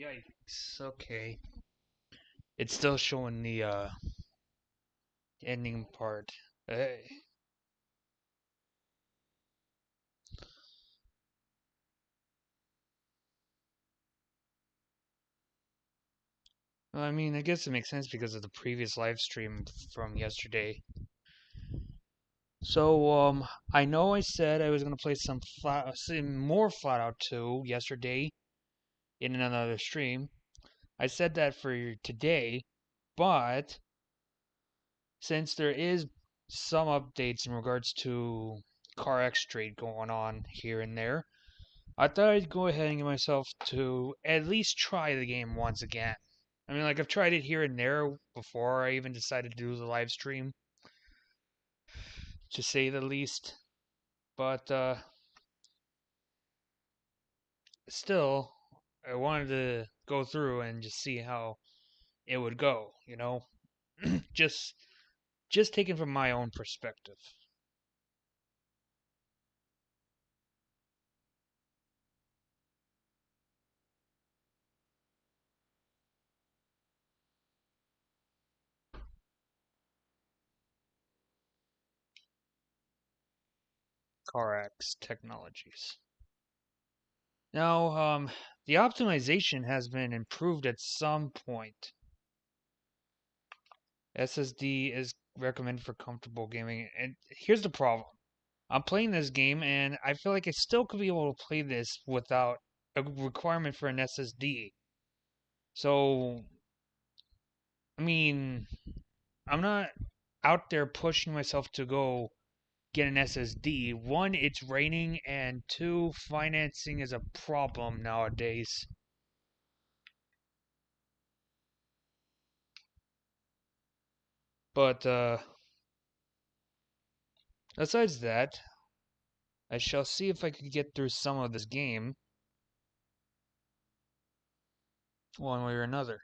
Yikes. Okay. It's still showing the ending part. Hey. Well, I mean, I guess it makes sense because of the previous live stream from yesterday. So, I know I said I was gonna play some more Fallout 2 yesterday in another stream. I said that for today, but since there is some updates in regards to CarX trade going on here and there, I thought I'd go ahead and give myself to at least try the game once again. I mean, like, I've tried it here and there before I even decided to do the live stream, to say the least. But, still, I wanted to go through and just see how it would go, you know? just, just taken from my own perspective. CarX Technologies. Now, the optimization has been improved at some point. SSD is recommended for comfortable gaming. And here's the problem. I'm playing this game and I feel like I still could be able to play this without a requirement for an SSD. So, I mean, I'm not out there pushing myself to go get an SSD. One, it's raining, and two, financing is a problem nowadays. But, besides that, I shall see if I could get through some of this game one way or another.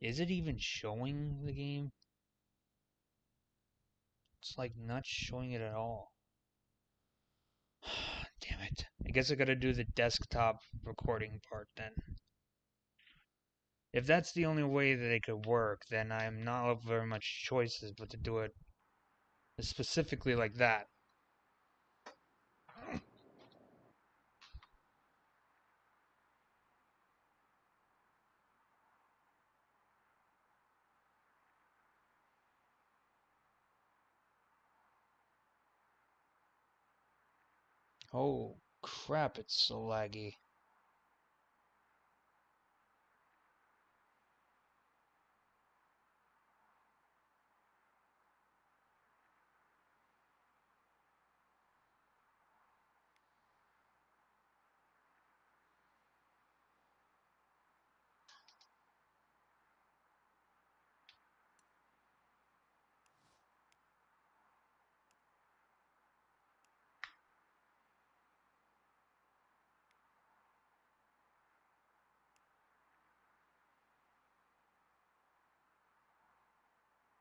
Is it even showing the game? It's like not showing it at all. Damn it. I guess I gotta do the desktop recording part then. If that's the only way that it could work, then I'm not left very much choices but to do it specifically like that. Oh crap, it's so laggy.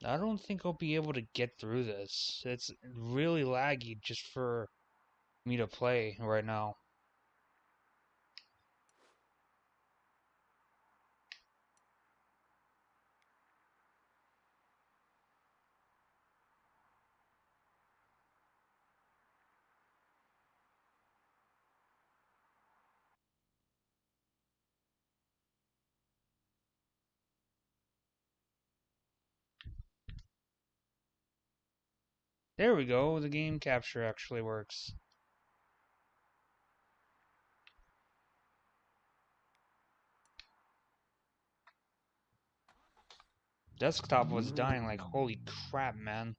I don't think I'll be able to get through this. It's really laggy just for me to play right now. There we go, the game capture actually works. Desktop was dying like holy crap, man.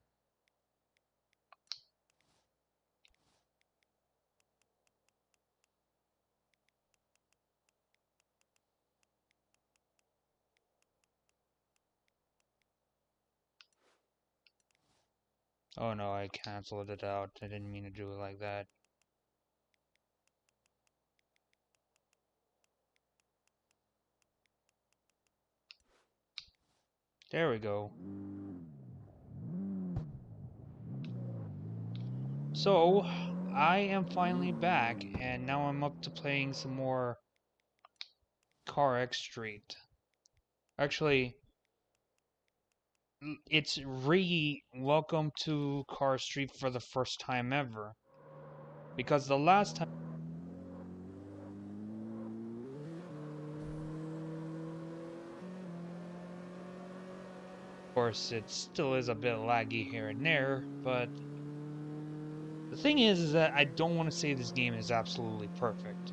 Oh no, I canceled it out. I didn't mean to do it like that. There we go. So, I am finally back, and now I'm up to playing some more CarX Street. Actually, it's welcome to Car Street for the first time ever. Because the last time, of course, it still is a bit laggy here and there, but the thing is that I don't want to say this game is absolutely perfect.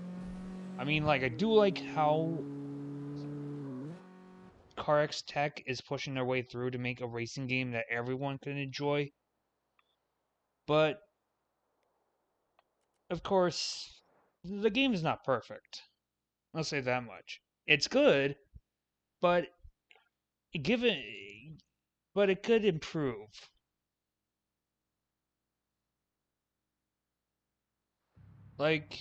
I mean, like, I do like how CarX Tech is pushing their way through to make a racing game that everyone can enjoy. But, of course, the game is not perfect. I'll say that much. It's good, but given, but it could improve. Like,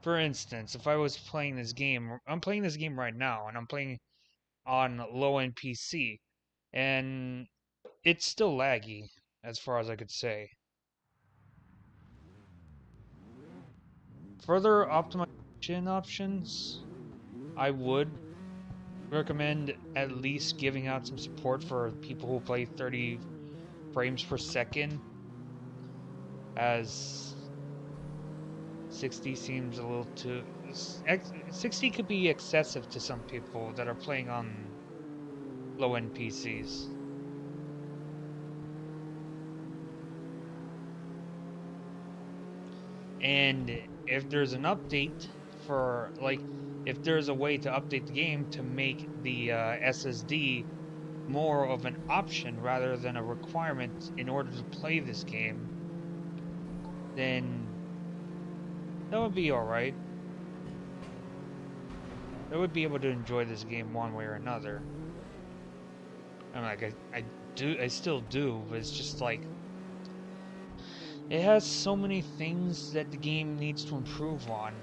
for instance, if I was playing this game, I'm playing this game right now, and I'm playing on low-end PC, and it's still laggy, as far as I could say. Further optimization options, I would recommend at least giving out some support for people who play 30 frames per second, as 60 seems a little too... 60 could be excessive to some people that are playing on low-end PCs. And if there's an update for, like, if there's a way to update the game to make the SSD more of an option rather than a requirement in order to play this game, then that would be alright. I would be able to enjoy this game one way or another. I'm like, I still do, but it's just like, it has so many things that the game needs to improve on.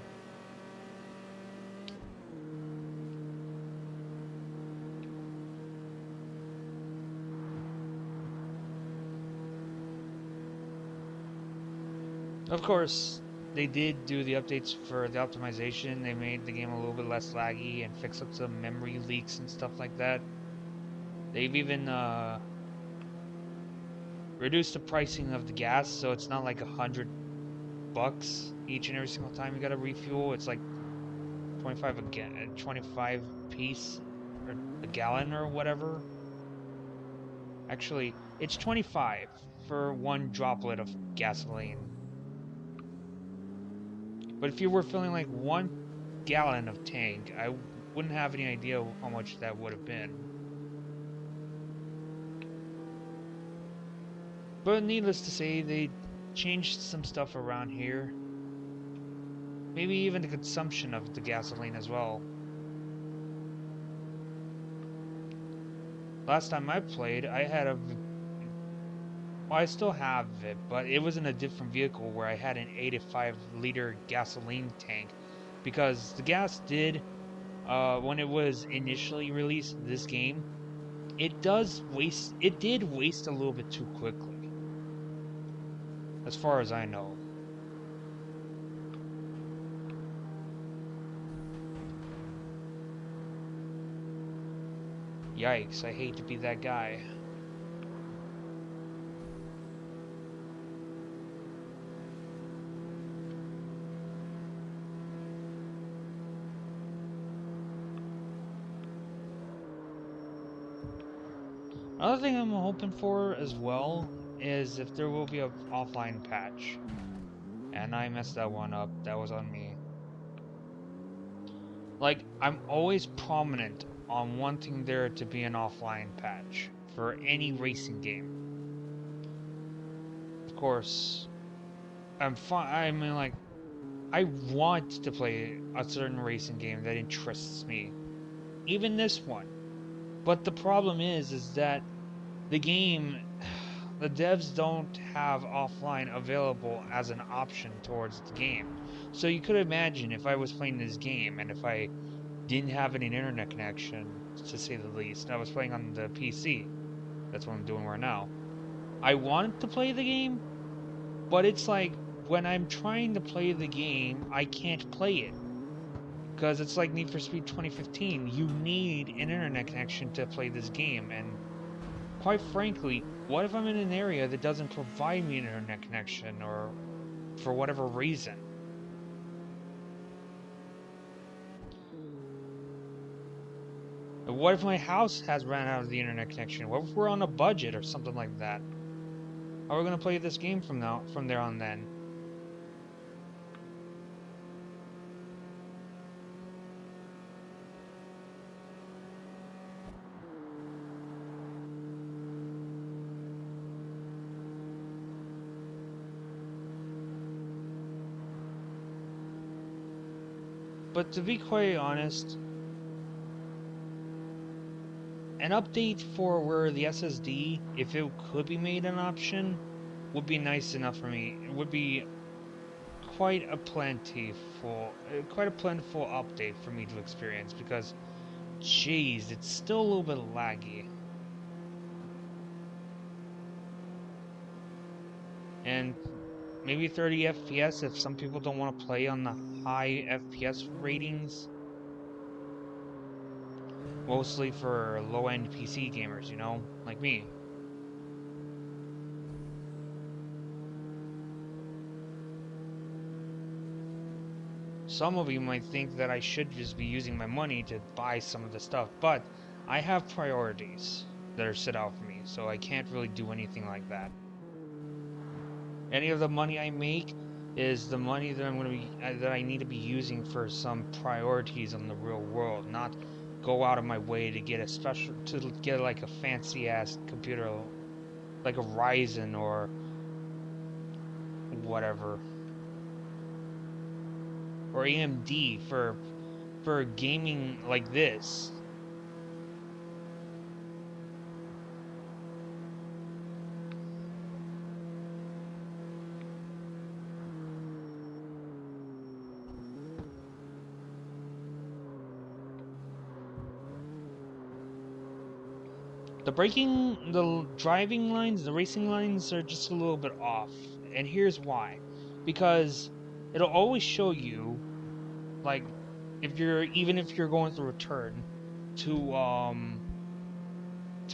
Of course, they did do the updates for the optimization. They made the game a little bit less laggy and fixed up some memory leaks and stuff like that. They've even reduced the pricing of the gas, so it's not like $100 each and every single time you gotta refuel. It's like 25 piece or a gallon or whatever. Actually, it's 25 for one droplet of gasoline. But if you were filling like 1 gallon of tank, I wouldn't have any idea how much that would have been. But needless to say, they changed some stuff around here. Maybe even the consumption of the gasoline as well. Last time I played, I had a... Well, I still have it, but it was in a different vehicle where I had an 85-liter gasoline tank. Because the gas did, when it was initially released, this game, it did waste a little bit too quickly. As far as I know. Yikes, I hate to be that guy. Another thing I'm hoping for as well is if there will be an offline patch. And I messed that one up. That was on me. Like, I'm always prominent on wanting there to be an offline patch for any racing game. Of course, I'm fine. I mean, like, I want to play a certain racing game that interests me. Even this one. But the problem is that the game, the devs don't have offline available as an option towards the game. So you could imagine if I was playing this game and if I didn't have any internet connection, to say the least, I was playing on the PC. That's what I'm doing right now. I wanted to play the game, But it's like when I'm trying to play the game, I can't play it. Because it's like Need for Speed 2015. You need an internet connection to play this game. And quite frankly, what if I'm in an area that doesn't provide me an internet connection or for whatever reason? What if my house has ran out of the internet connection? What if we're on a budget or something like that? How are we going to play this game from there on then? But to be quite honest, an update for where the SSD, if it could be made an option, would be nice enough for me. It would be quite a plentiful update for me to experience because, jeez, it's still a little bit laggy. And maybe 30 FPS if some people don't want to play on the high FPS ratings. Mostly for low-end PC gamers, you know, like me. Some of you might think that I should just be using my money to buy some of the stuff, but I have priorities that are set out for me, so I can't really do anything like that. Any of the money I make is the money that that I need to be using for some priorities in the real world, not go out of my way to get like a fancy ass computer like a Ryzen or whatever, or AMD for gaming like this. The driving lines, the racing lines are just a little bit off. And here's why. Because it'll always show you, like, even if you're going through a turn, to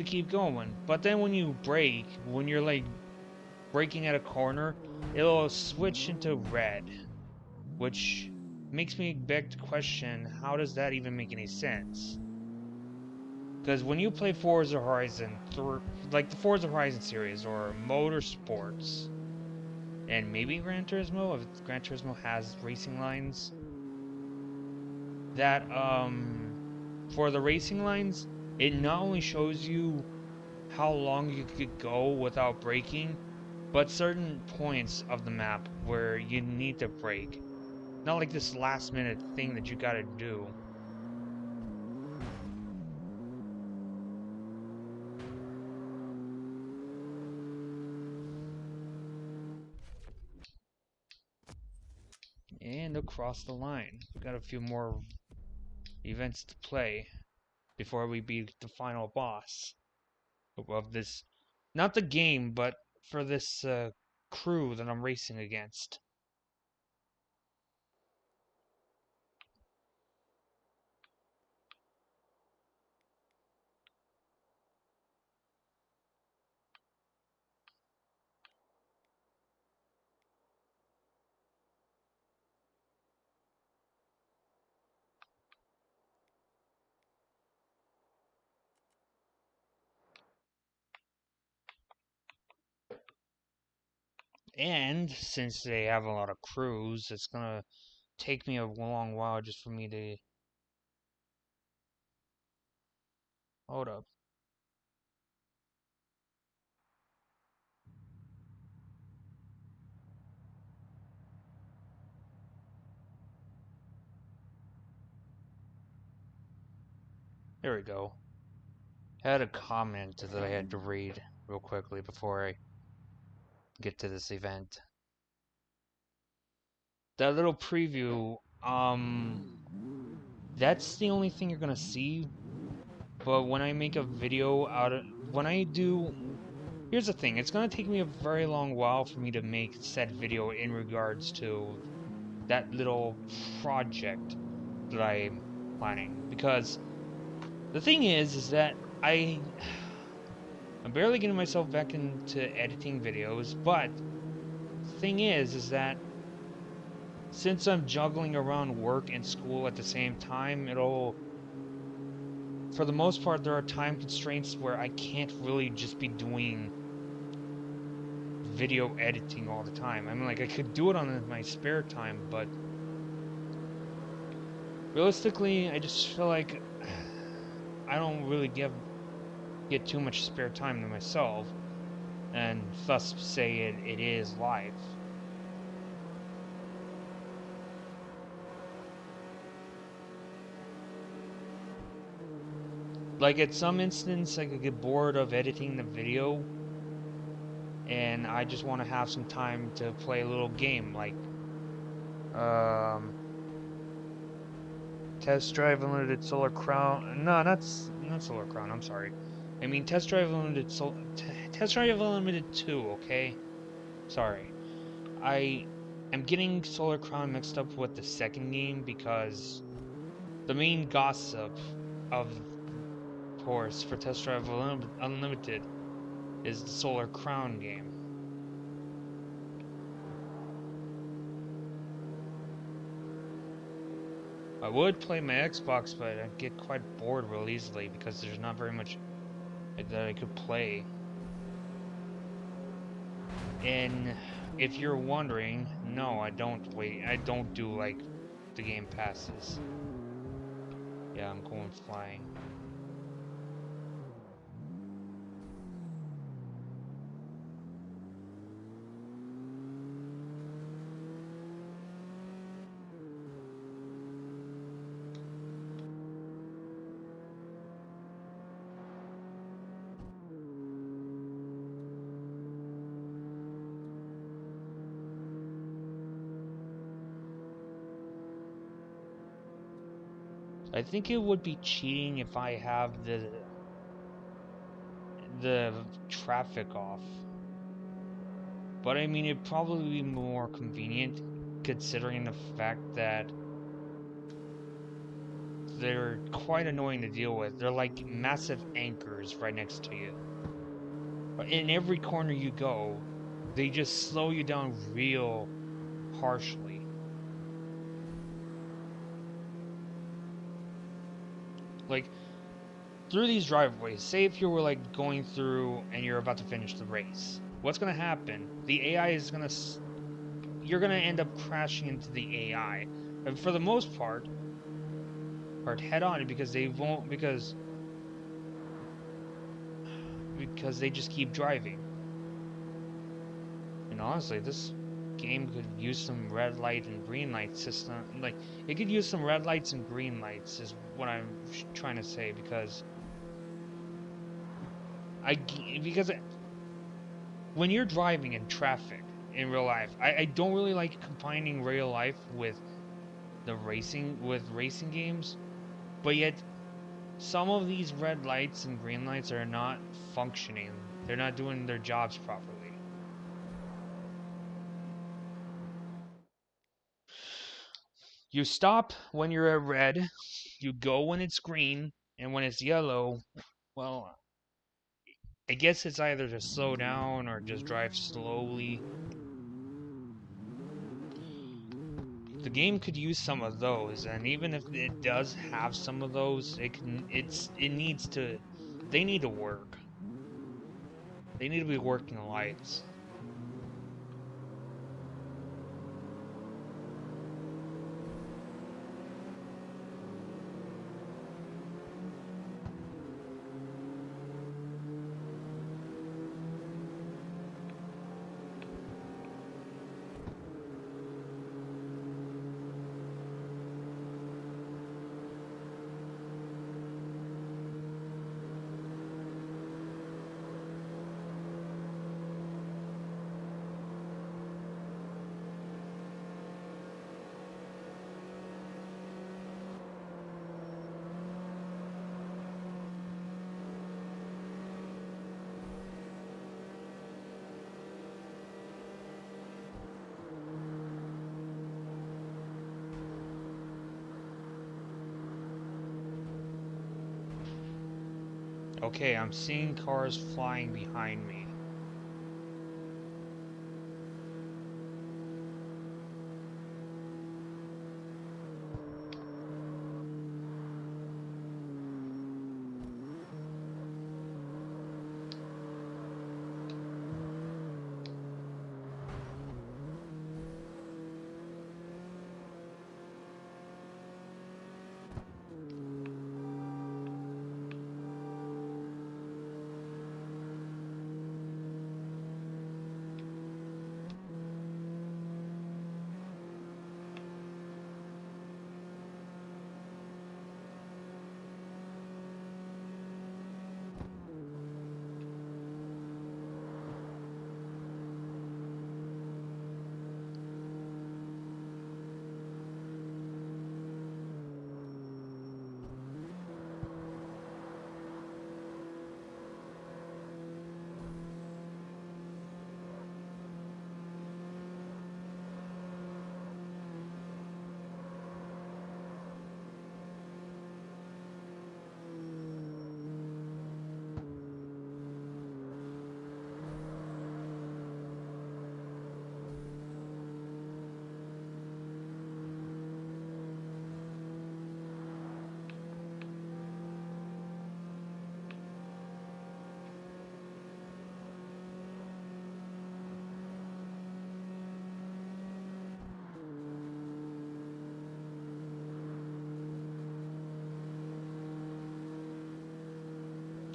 keep going. But then when you brake, when you're like braking at a corner, it'll switch into red. Which makes me beg to question, how does that even make any sense? Because when you play Forza Horizon, like the Forza Horizon series or Motorsports, and maybe Gran Turismo, if Gran Turismo has racing lines, that for the racing lines, it not only shows you how long you could go without braking, but certain points of the map where you need to brake. Not like this last minute thing that you gotta do. And across the line. We've got a few more events to play before we beat the final boss of this. Not the game, but for this crew that I'm racing against. And since they have a lot of crews, it's gonna take me a long while just for me to... Hold up. There we go. I had a comment that I had to read real quickly before I get to this event. That little preview, that's the only thing you're gonna see. But when I make a video when I do Here's the thing, it's gonna take me a very long while for me to make said video in regards to that little project that I'm planning. Because the thing is that I'm barely getting myself back into editing videos, but the thing is that since I'm juggling around work and school at the same time, for the most part, there are time constraints where I can't really just be doing video editing all the time. I mean, like, I could do it on my spare time, but realistically, I just feel like I don't really get too much spare time to myself, and thus say it is life. Like, at some instance, I could get bored of editing the video, and I just want to have some time to play a little game, like, um, Test Drive Unlimited Solar Crown. No, not Solar Crown. I'm sorry. I mean Test Drive Unlimited Test Drive Unlimited 2. Okay, sorry. I am getting Solar Crown mixed up with the second game because the main gossip, of course, for Test Drive Unlimited is the Solar Crown game. I would play my Xbox, but I'd get quite bored real easily because there's not very much that I could play. And if you're wondering, no, I don't do like the game passes. Yeah, I'm going flying. I think it would be cheating if I have the traffic off. But I mean, it'd probably be more convenient considering the fact that they're quite annoying to deal with. They're like massive anchors right next to you. In every corner you go, they just slow you down real harshly. Like, through these driveways, say if you were like going through and you're about to finish the race, what's gonna happen? The AI is gonna, you're gonna end up crashing into the AI, and for the most part head on, because they won't, because they just keep driving. And honestly, this game could use some red light and green light system. Like, it could use some red lights and green lights, is what I'm trying to say, because when you're driving in traffic in real life, I don't really like combining real life with racing games, but yet some of these red lights and green lights are not functioning. They're not doing their jobs properly. You stop when you're at red, you go when it's green, and when it's yellow, well, I guess it's either to slow down or just drive slowly. The game could use some of those, and even if it does have some of those, it needs to, they need to work. They need to be working lights. Okay, I'm seeing cars flying behind me.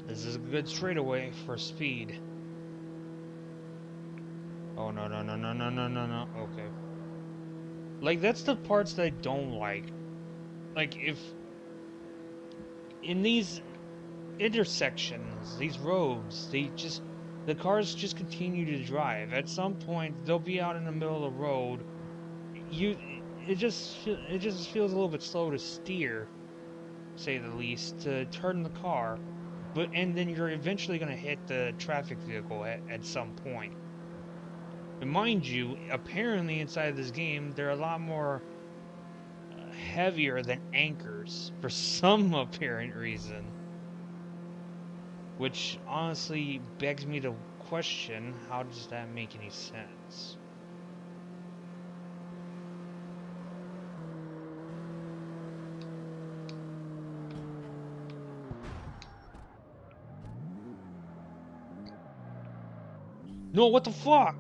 This is a good straightaway for speed. Oh, no, no, no, no, no, no, no, no. Okay. Like, that's the parts that I don't like. Like, if in these intersections, these roads, the cars just continue to drive. At some point, they'll be out in the middle of the road. You, it just feels a little bit slow to steer, say the least, to turn the car. And then you're eventually going to hit the traffic vehicle at some point. And mind you, apparently inside of this game, they're a lot more heavier than anchors for some apparent reason. Which honestly begs me to question, how does that make any sense? No, what the fuck?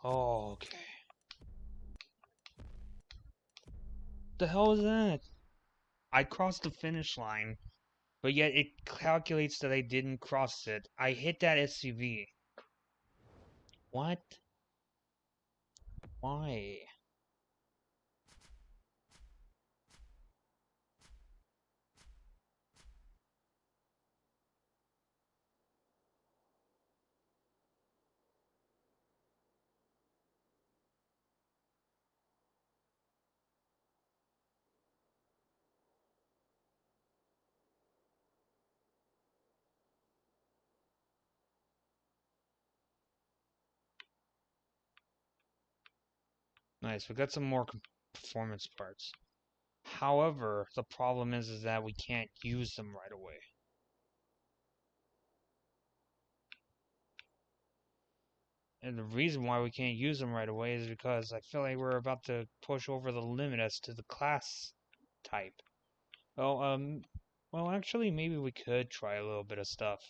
Oh, okay. The hell is that? I crossed the finish line, but yet it calculates that I didn't cross it. I hit that SUV. What? Why? Nice, we got some more performance parts. However, the problem is that we can't use them right away. And the reason why we can't use them right away is because I feel like we're about to push over the limit as to the class type. Well, actually, maybe we could try a little bit of stuff.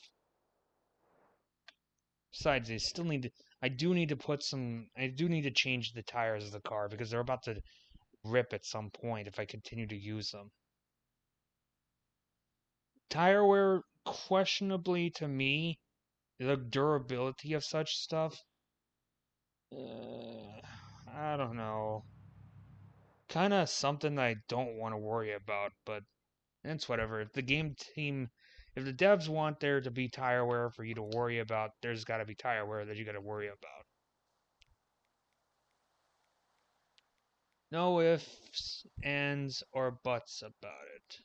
Besides, I still need to, I do need to change the tires of the car because they're about to rip at some point if I continue to use them. Tire wear, questionably to me, the durability of such stuff, I don't know. Kind of something I don't want to worry about, but it's whatever. If the game team, if the devs want there to be tire wear for you to worry about, there's got to be tire wear that you got to worry about. No ifs, ands, or buts about it.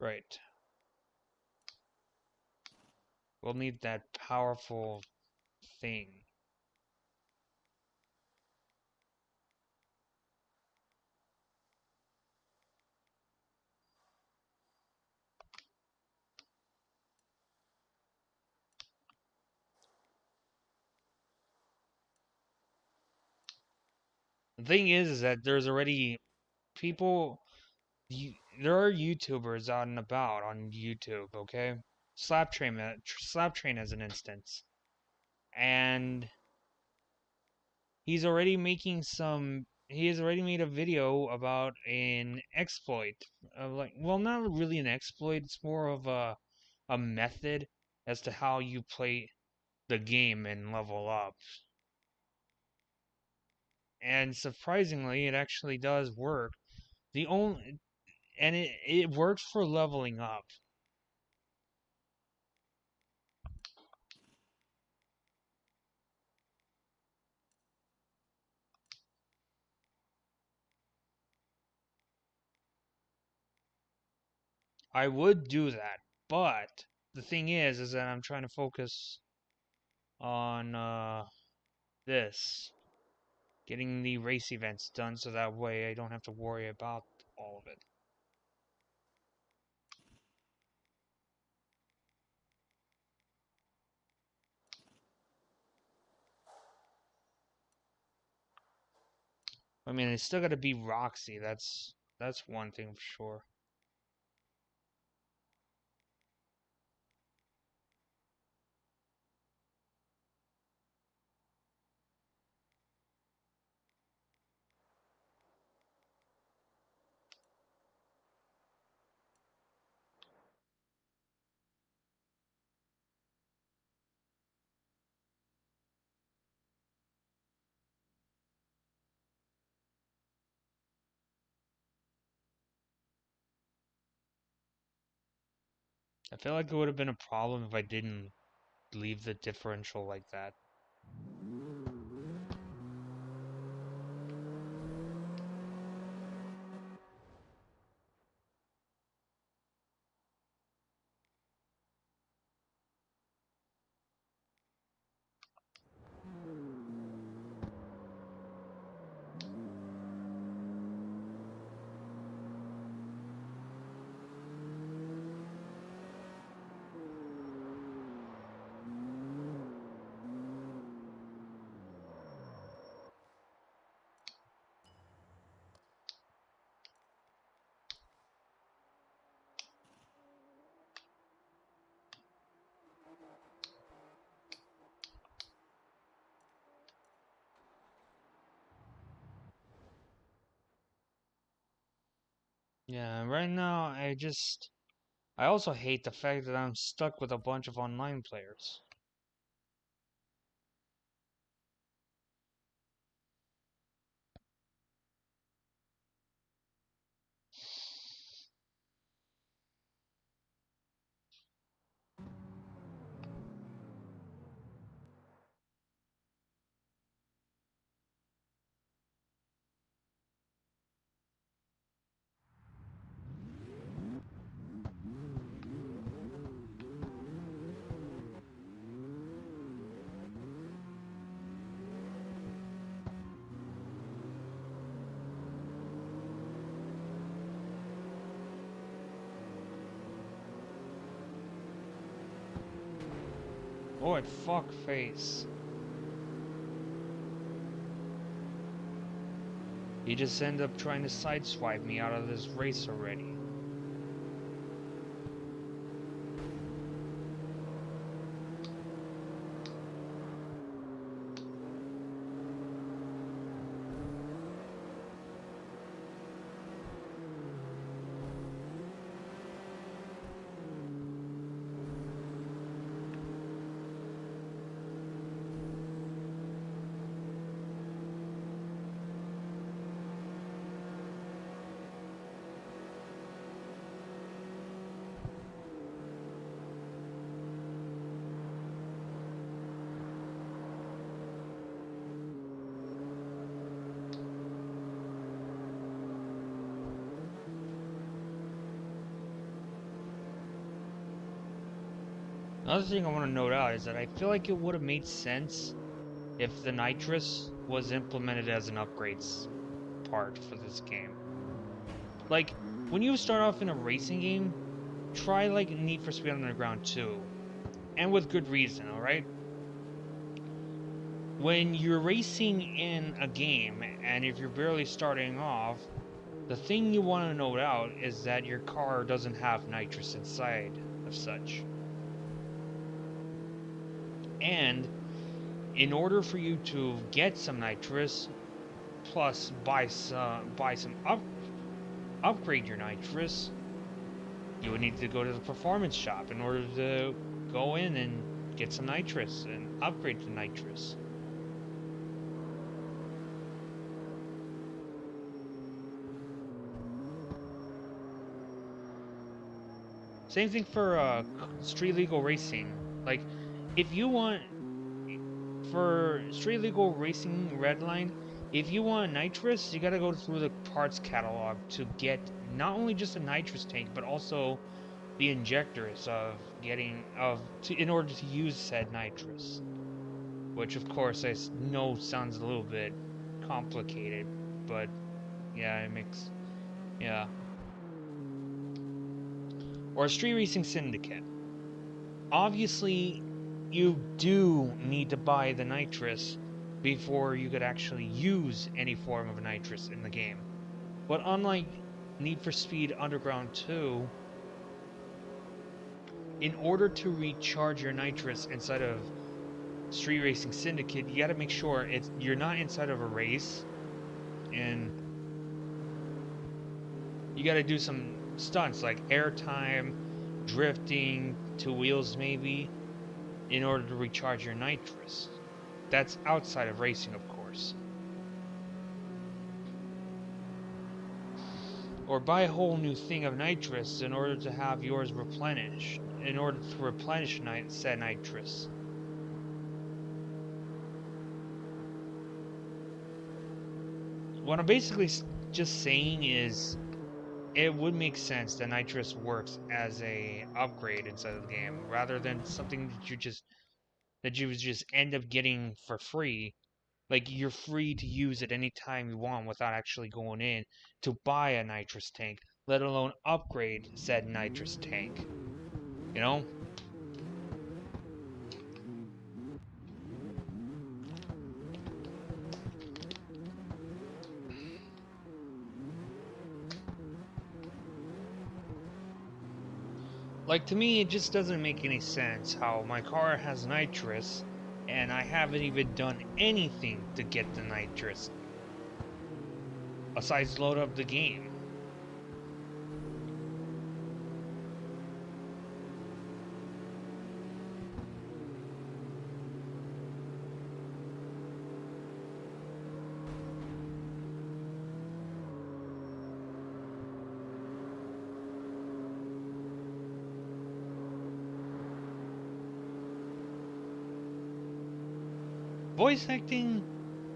Right. We'll need that powerful thing. The thing is that there's already people. There are YouTubers out and about on YouTube. Okay, Slap Train as an instance, and he's already making some. He has already made a video about an exploit of like, well, not really an exploit. It's more of a method as to how you play the game and level up. And surprisingly, it actually does work. The only and it works for leveling up. I would do that, but the thing is that I'm trying to focus on this, getting the race events done, so that way I don't have to worry about all of it. I mean, it's still got to be Roxy. That's one thing for sure. I feel like it would have been a problem if I didn't leave the differential like that. Yeah, right now I also hate the fact that I'm stuck with a bunch of online players. Boy, fuck face. He just ended up trying to sideswipe me out of this race already. Another thing I want to note out is that I feel like it would have made sense if the nitrous was implemented as an upgrades part for this game. Like, when you start off in a racing game, try like Need for Speed Underground 2. And with good reason, alright? when you're racing in a game, and if you're barely starting off, the thing you want to note out is that your car doesn't have nitrous inside of such. And in order for you to get some nitrous, plus upgrade your nitrous, you would need to go to the performance shop in order to go in and get some nitrous and upgrade to nitrous. Same thing for street legal racing. Like, if you want for street legal racing redline, if you want nitrous, you gotta go through the parts catalog to get not only just a nitrous tank, but also the injectors in order to use said nitrous. Which, of course, I know sounds a little bit complicated, but yeah, it makes yeah. Or a street racing syndicate. Obviously, you do need to buy the nitrous before you could actually use any form of nitrous in the game. But unlike Need for Speed Underground 2, in order to recharge your nitrous inside of Street Racing Syndicate, you gotta make sure you're not inside of a race, and you gotta do some stunts like airtime, drifting, two wheels maybe, in order to recharge your nitrous. That's outside of racing, of course. Or buy a whole new thing of nitrous in order to have yours replenished, in order to replenish said nitrous. What I'm basically just saying is, it would make sense that nitrous works as a upgrade inside of the game, rather than something that you just end up getting for free. Like, you're free to use it anytime you want without actually going in to buy a nitrous tank, let alone upgrade said nitrous tank. You know? Like, to me, it just doesn't make any sense how my car has nitrous and I haven't even done anything to get the nitrous besides load up the game. Voice acting,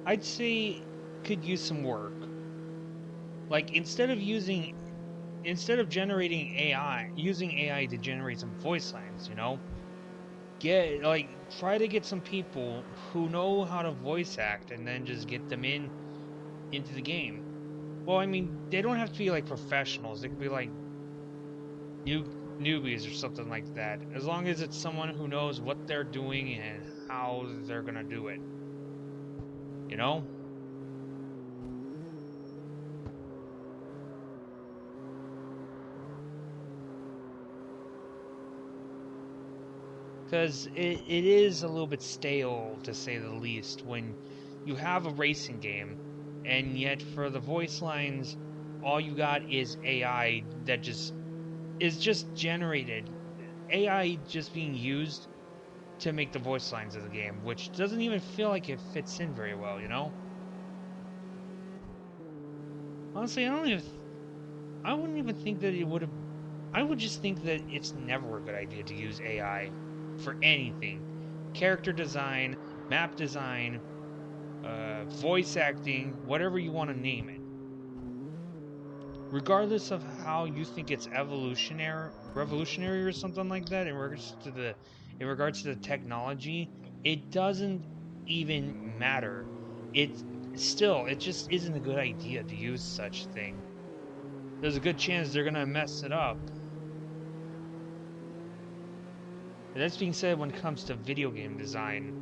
I'd say, could use some work. Like, instead of generating using AI to generate some voice lines, try to get some people who know how to voice act and then just get them into the game. Well, I mean, they don't have to be like professionals. They could be like newbies or something like that. As long as it's someone who knows what they're doing and how they're gonna do it. You know? Because it is a little bit stale, to say the least, when you have a racing game, and yet for the voice lines, all you got is AI that is just generated. AI just being used to make the voice lines of the game, which doesn't even feel like it fits in very well, you know? Honestly, I wouldn't even think that it would have. I would just think that it's never a good idea to use AI for anything. Character design, map design, voice acting, whatever you want to name it. Regardless of how you think it's revolutionary or something like that in regards to the technology, it doesn't even matter. It just isn't a good idea to use such thing. There's a good chance they're gonna mess it up. That's being said, when it comes to video game design,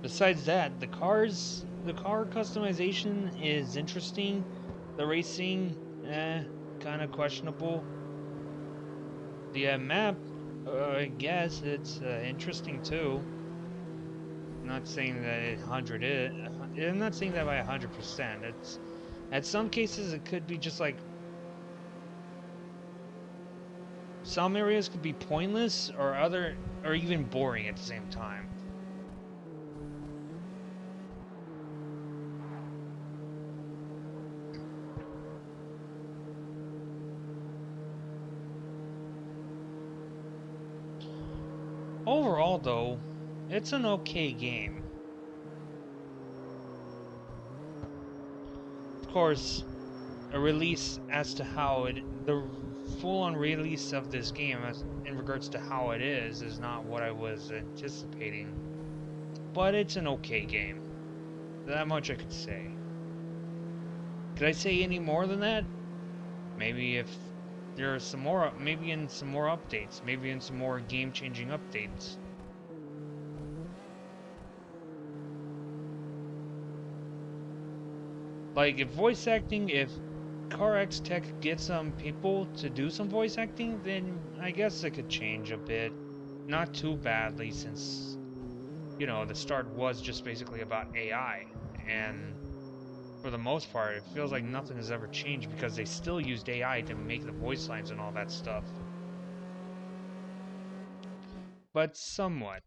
Besides that, the car customization is interesting. The racing, kind of questionable. The map, I guess it's interesting too. I'm not saying that I'm not saying that by 100%. It's at some cases it could be just like some areas could be pointless or even boring at the same time. Overall, though, it's an okay game. Of course, a release as to how the full-on release of this game as in regards to how it is not what I was anticipating. But it's an okay game. That much I could say. Could I say any more than that? Maybe if there are some more, maybe in some more updates, maybe in some more game-changing updates. Like if CarX Tech gets some people to do some voice acting, then I guess it could change a bit. Not too badly, since, you know, the start was just basically about AI. And for the most part, it feels like nothing has ever changed because they still used AI to make the voice lines and all that stuff. But somewhat.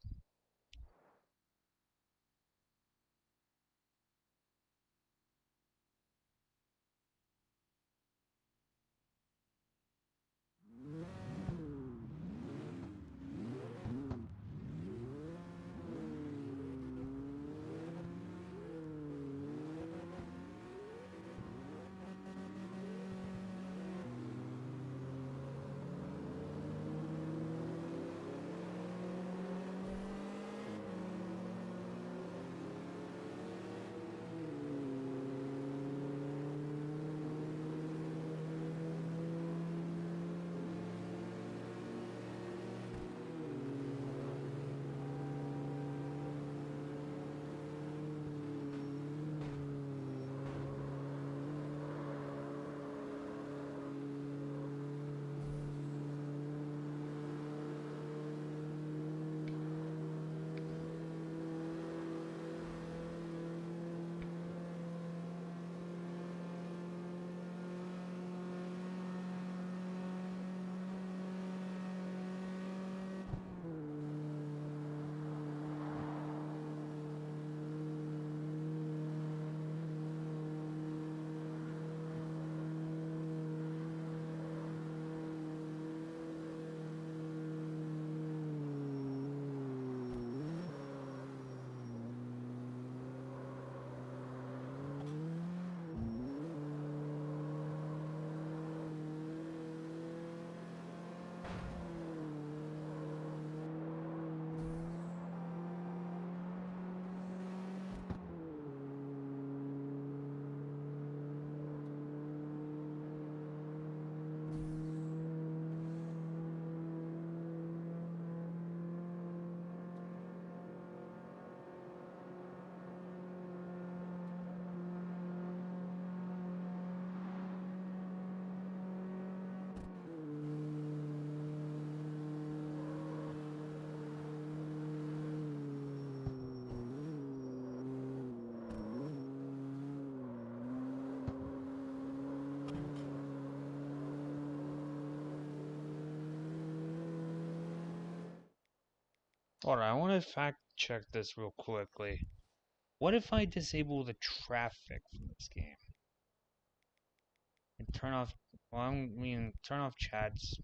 Hold on, I want to fact check this real quickly. What if I disable the traffic from this game? And turn off, well, I mean, turn off chats.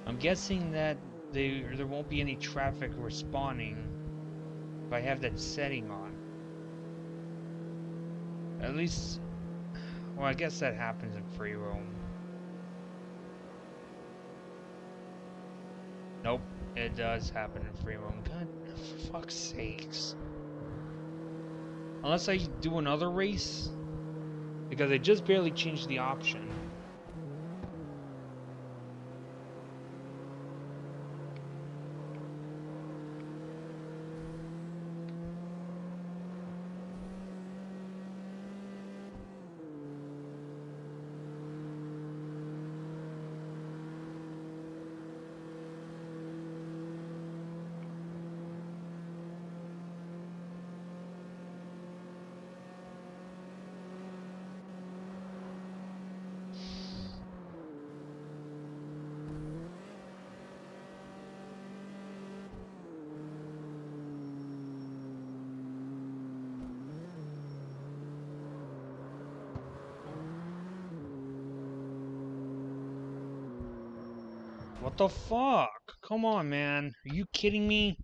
I'm guessing that there won't be any traffic responding if I have that setting on. At least, well, I guess that happens in free roam. Nope, it does happen in free roam. God, for fuck's sakes. Unless I do another race, because I just barely changed the option. What the fuck? Come on, man. Are you kidding me?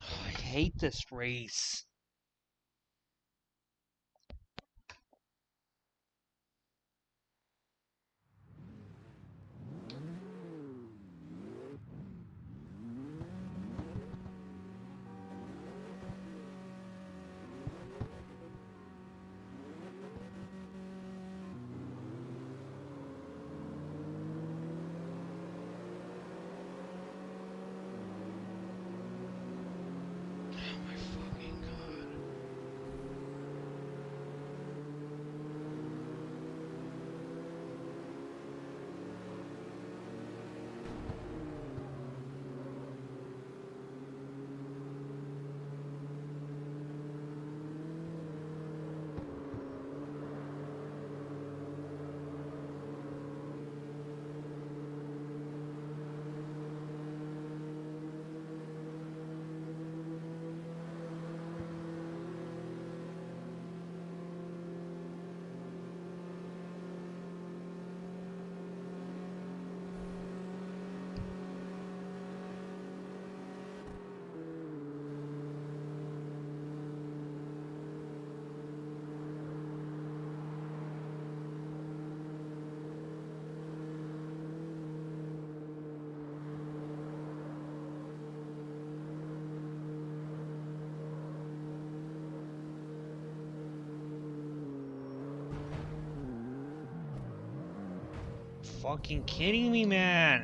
I hate this race. fucking kidding me, man?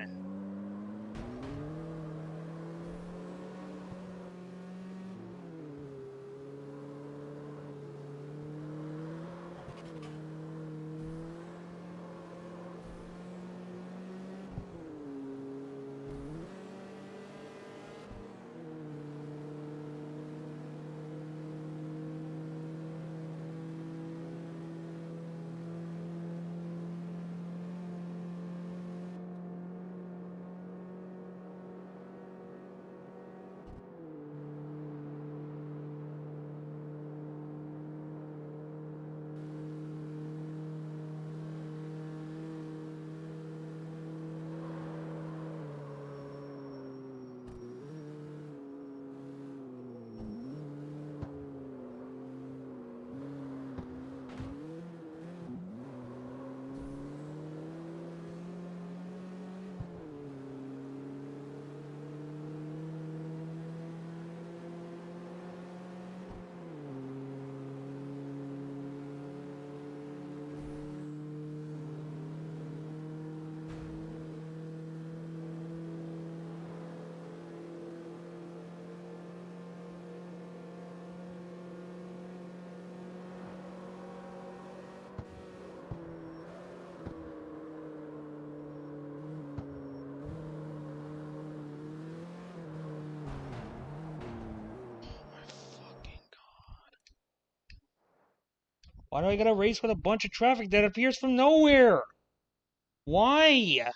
Why do I gotta race with a bunch of traffic that appears from nowhere? Why?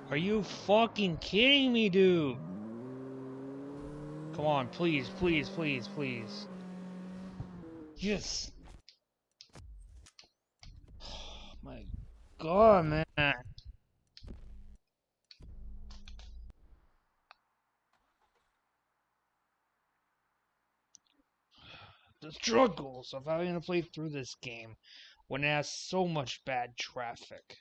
Are you fucking kidding me, dude? Come on, please, please, please, please. Yes. Oh my god, man. The struggles of having to play through this game when it has so much bad traffic.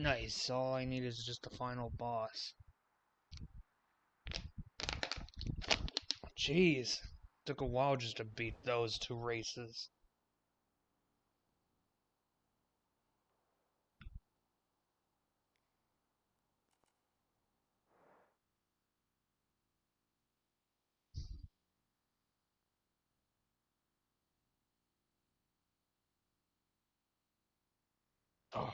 Nice. All I need is just the final boss. Jeez. Took a while just to beat those 2 races. Oh.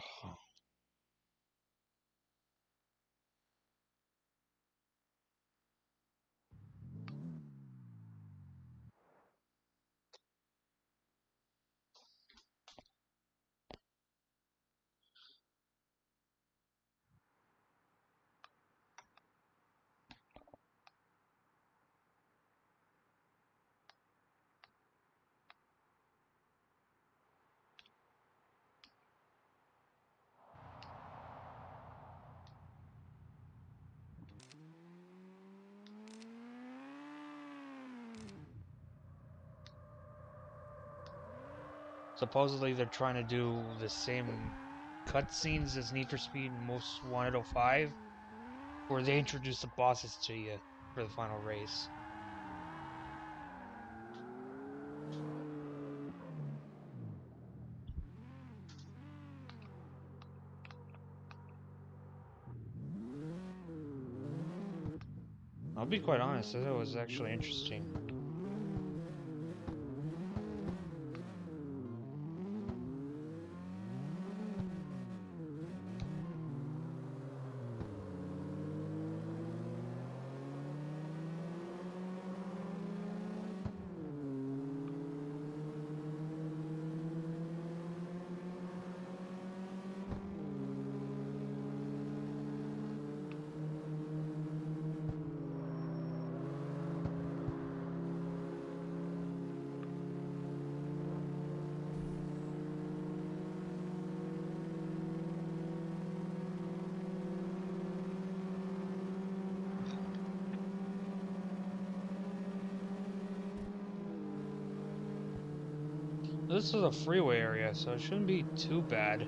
Supposedly they're trying to do the same cutscenes as Need for Speed Most Wanted 05, where they introduce the bosses to you for the final race. I'll be quite honest, I thought it was actually interesting. This is a freeway area, so it shouldn't be too bad.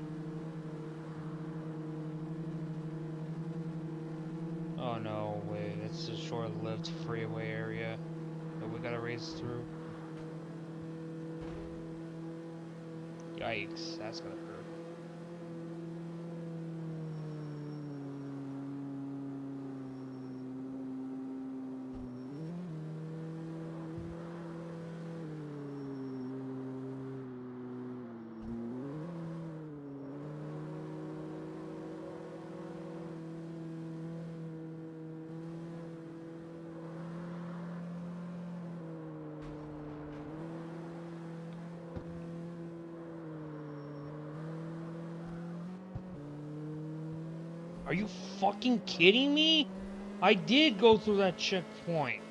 Oh no, wait, it's a short-lived freeway area that we gotta race through. Yikes, that's gonna hurt. Are you fucking kidding me? I did go through that checkpoint.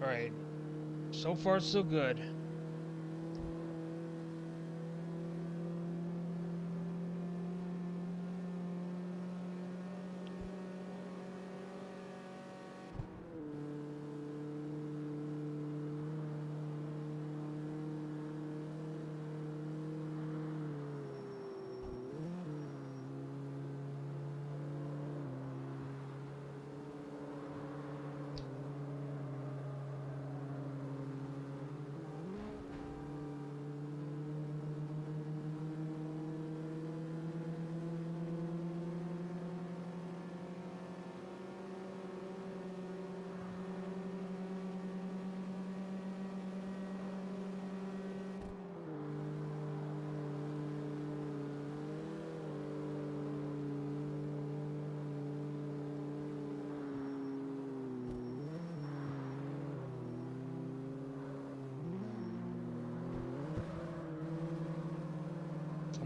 Alright, so far so good.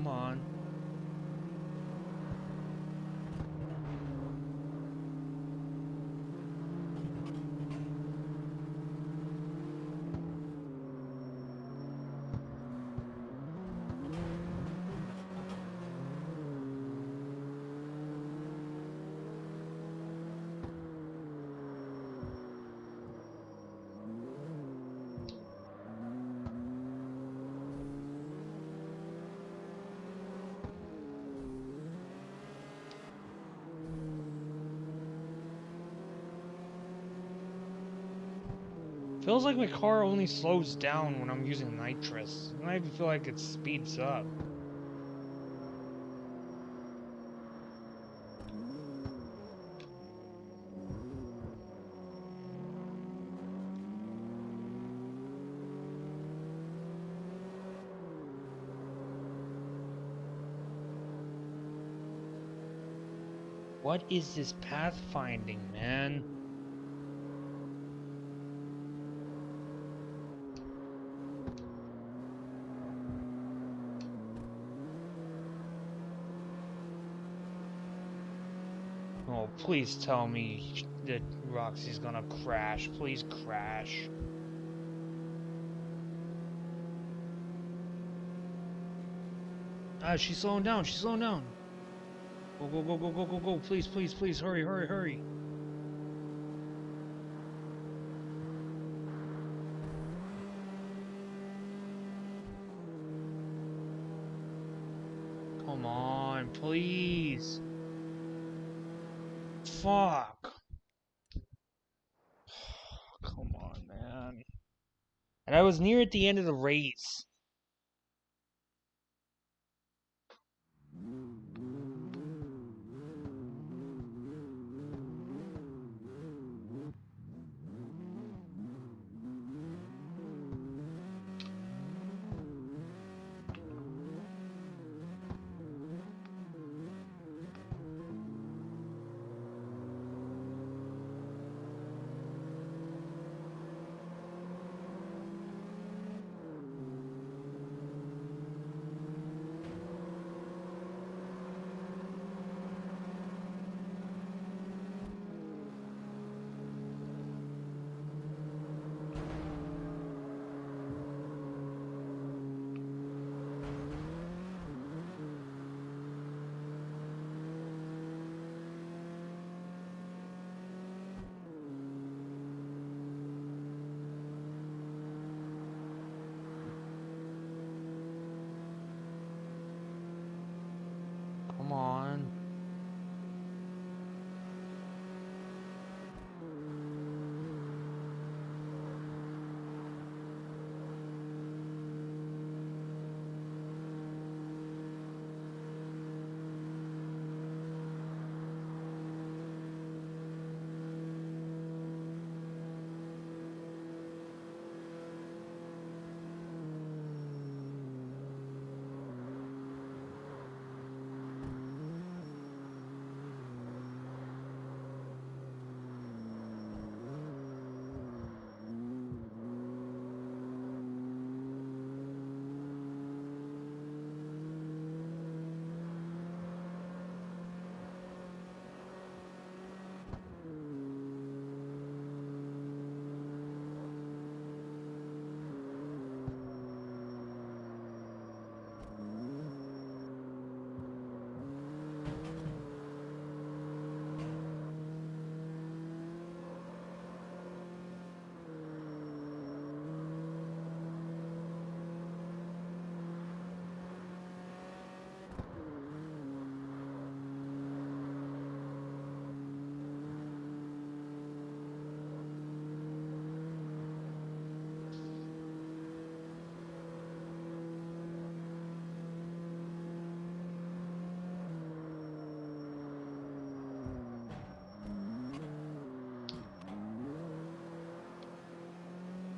Come on. Feels like my car only slows down when I'm using nitrous. And I even feel like it speeds up. What is this pathfinding, man? Oh, please tell me that Roxy's gonna crash. Please crash. Ah, she's slowing down. She's slowing down. Go, go, go, go, go, go, go. Please, please, please. Hurry, hurry, hurry. Come on, please. Fuck. Come on, man. And I was near at the end of the race. Come on.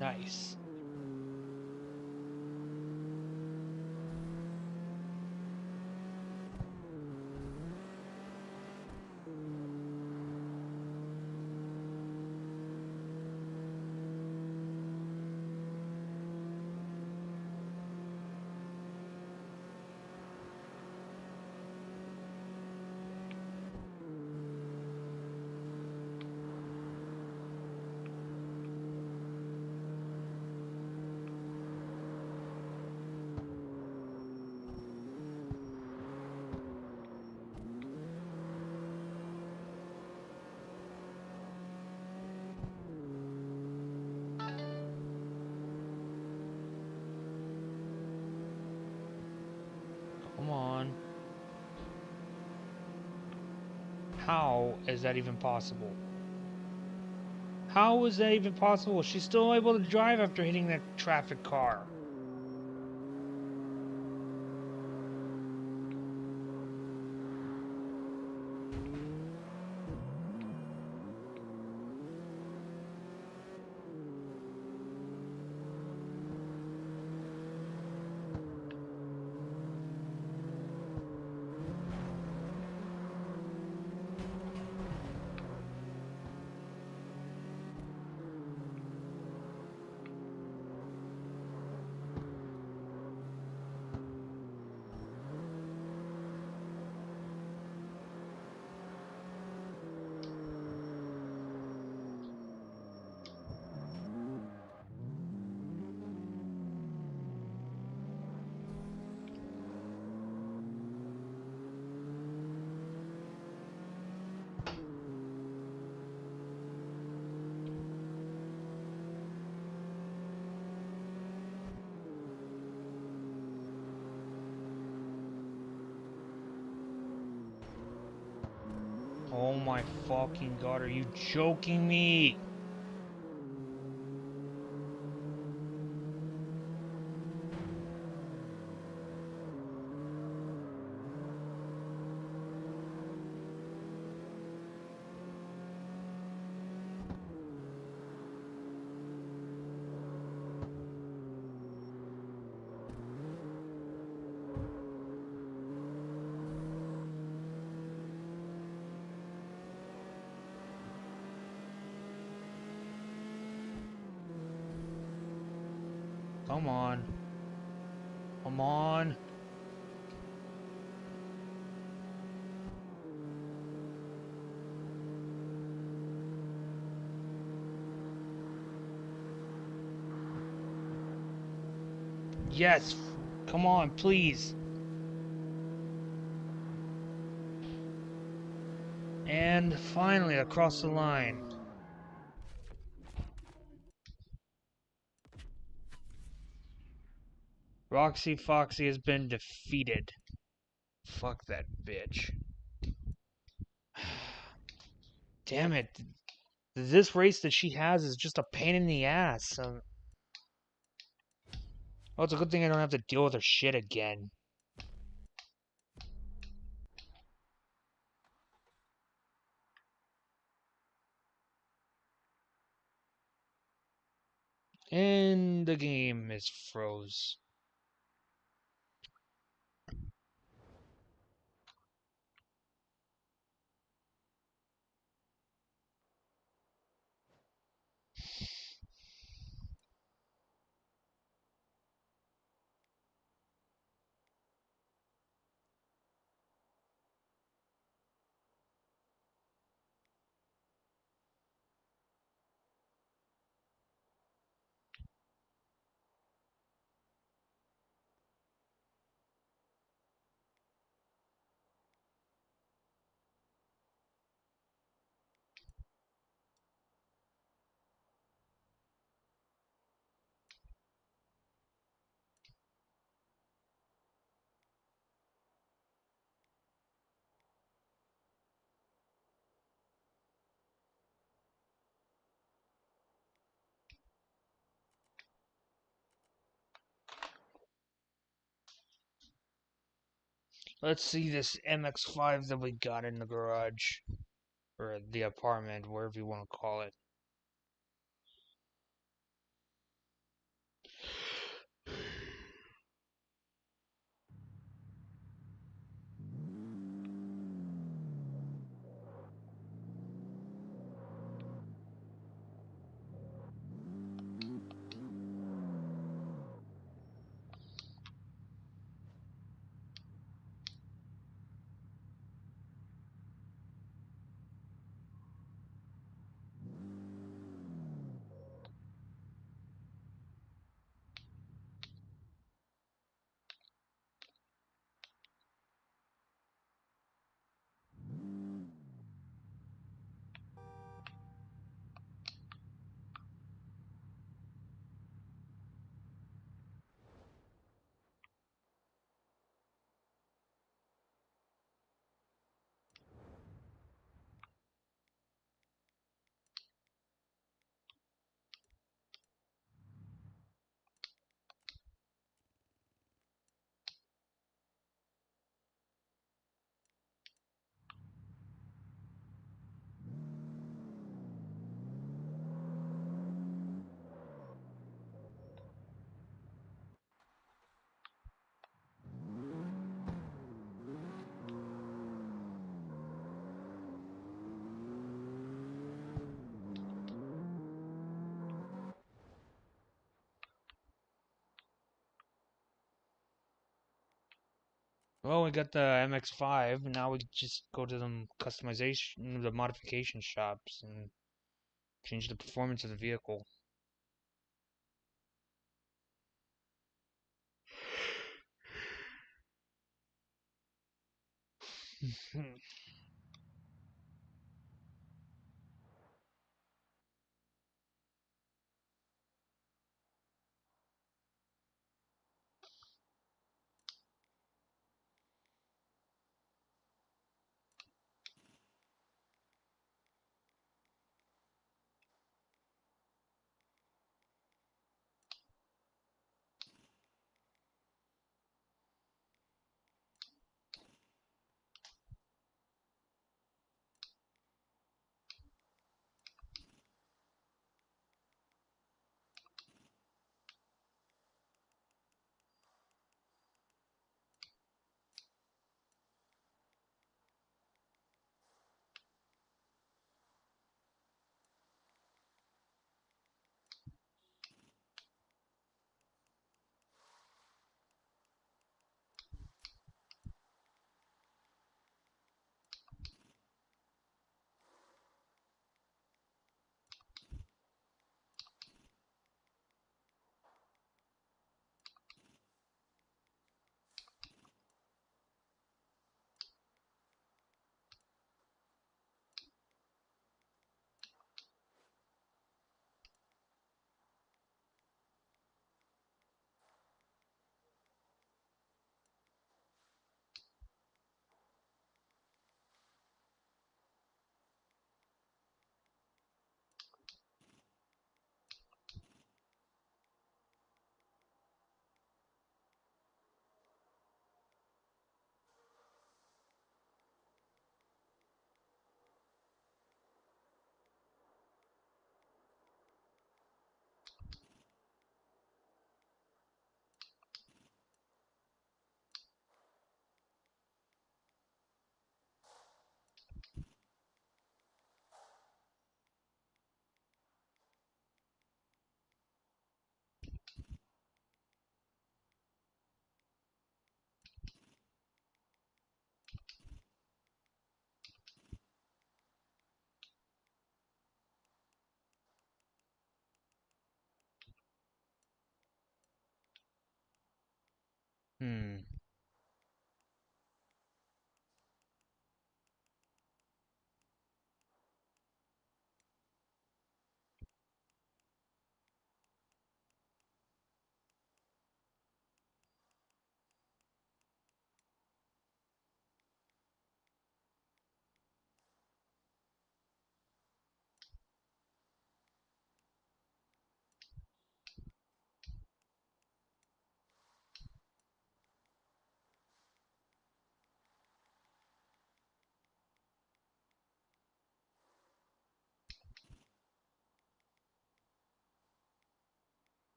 Nice. Come on. How is that even possible? How is that even possible? She's still able to drive after hitting that traffic car. Oh my fucking god, are you joking me? Come on. Come on. Yes. Come on, please. And finally, across the line. Roxy Foxy has been defeated. Fuck that bitch. Damn it. This race that she has is just a pain in the ass. Well, it's a good thing I don't have to deal with her shit again. And the game is froze. Let's see this MX-5 that we got in the garage. Or the apartment, wherever you want to call it. Well, we got the MX-5. Now we just go to the customization, the modification shops, and change the performance of the vehicle. Hmm.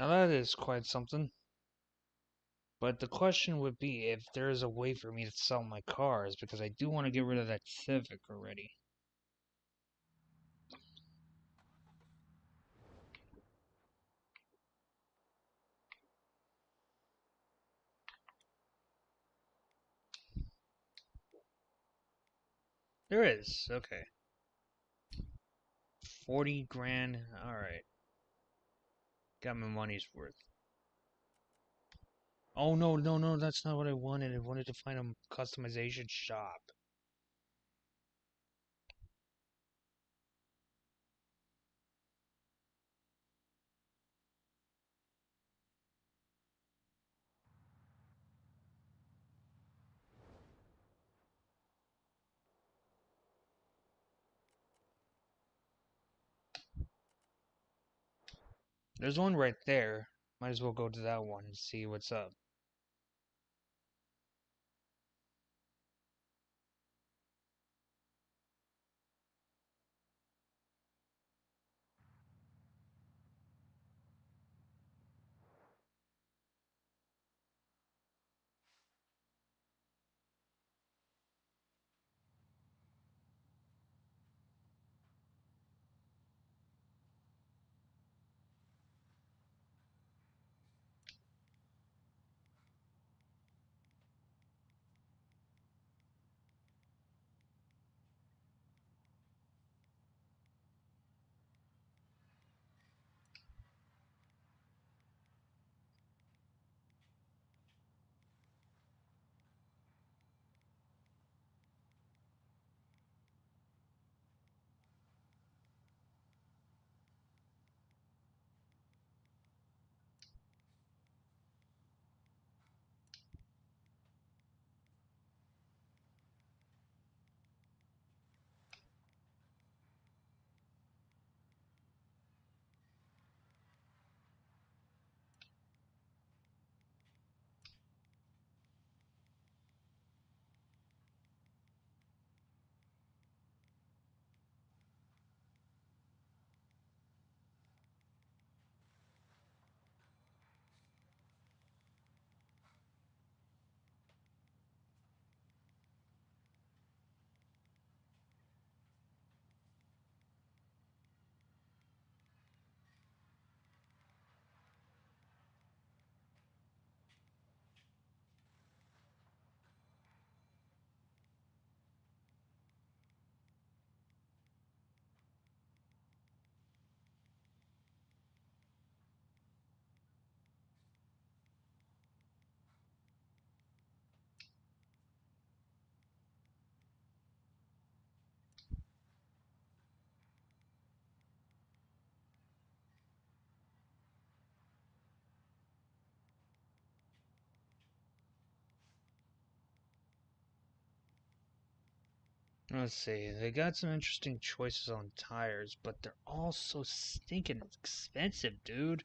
Now that is quite something. But the question would be if there is a way for me to sell my cars, because I do want to get rid of that Civic already. There is, okay. 40 grand, alright. Got my money's worth. Oh, no, no, no, that's not what I wanted. I wanted to find a customization shop. There's one right there. Might as well go to that one and see what's up. Let's see. They got some interesting choices on tires, but they're all so stinking expensive, dude.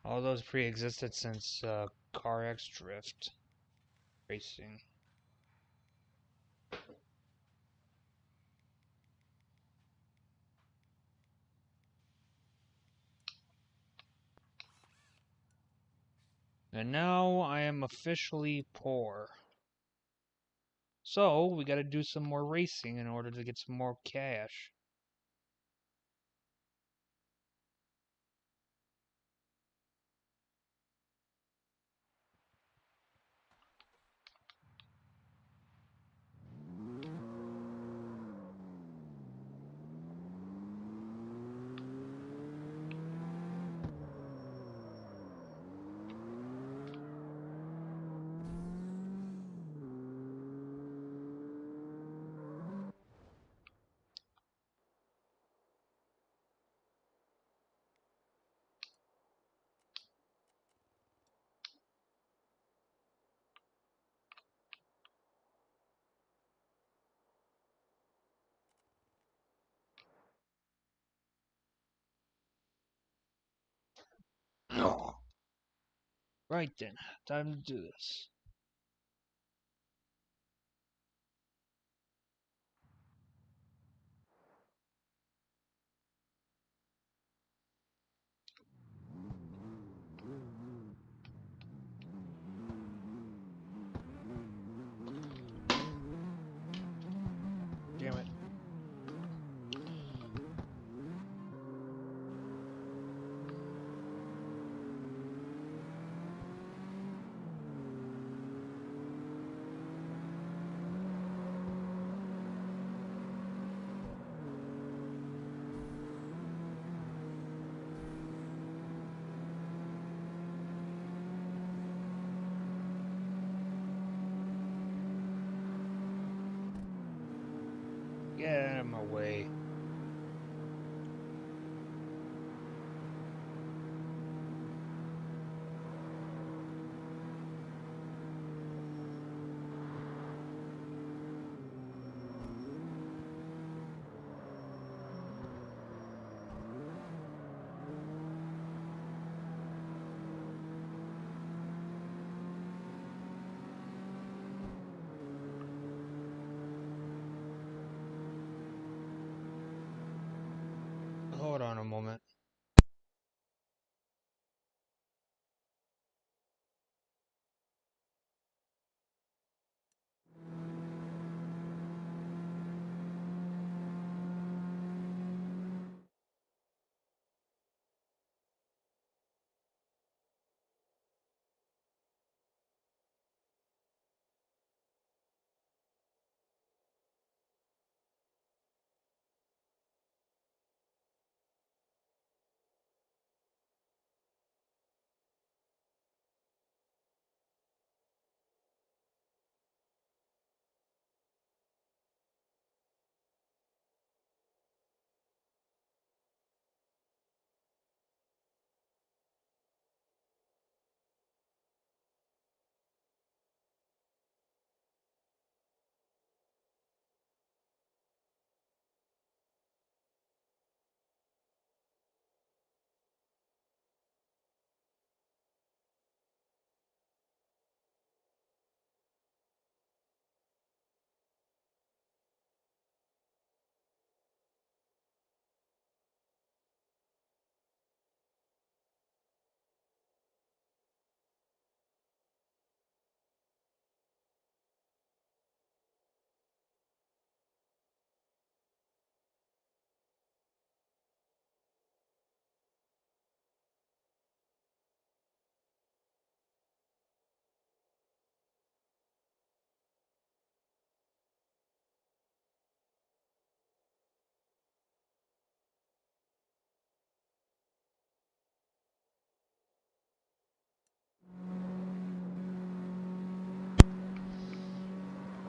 All those pre-existed since CarX Drift Racing. And now I am officially poor. So we gotta do some more racing in order to get some more cash. Right then, time to do this. Damn it. Get out of my way. Hold on a moment.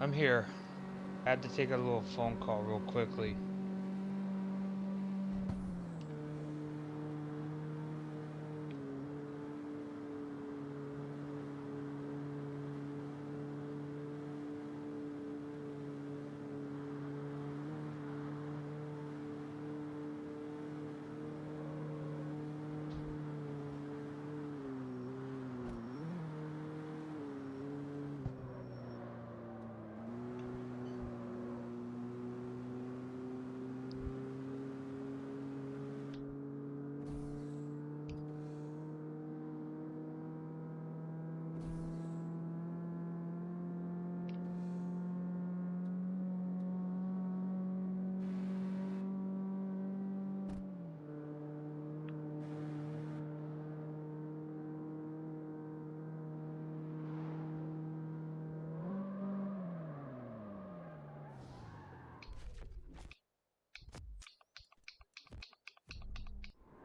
I'm here. I had to take a little phone call real quickly.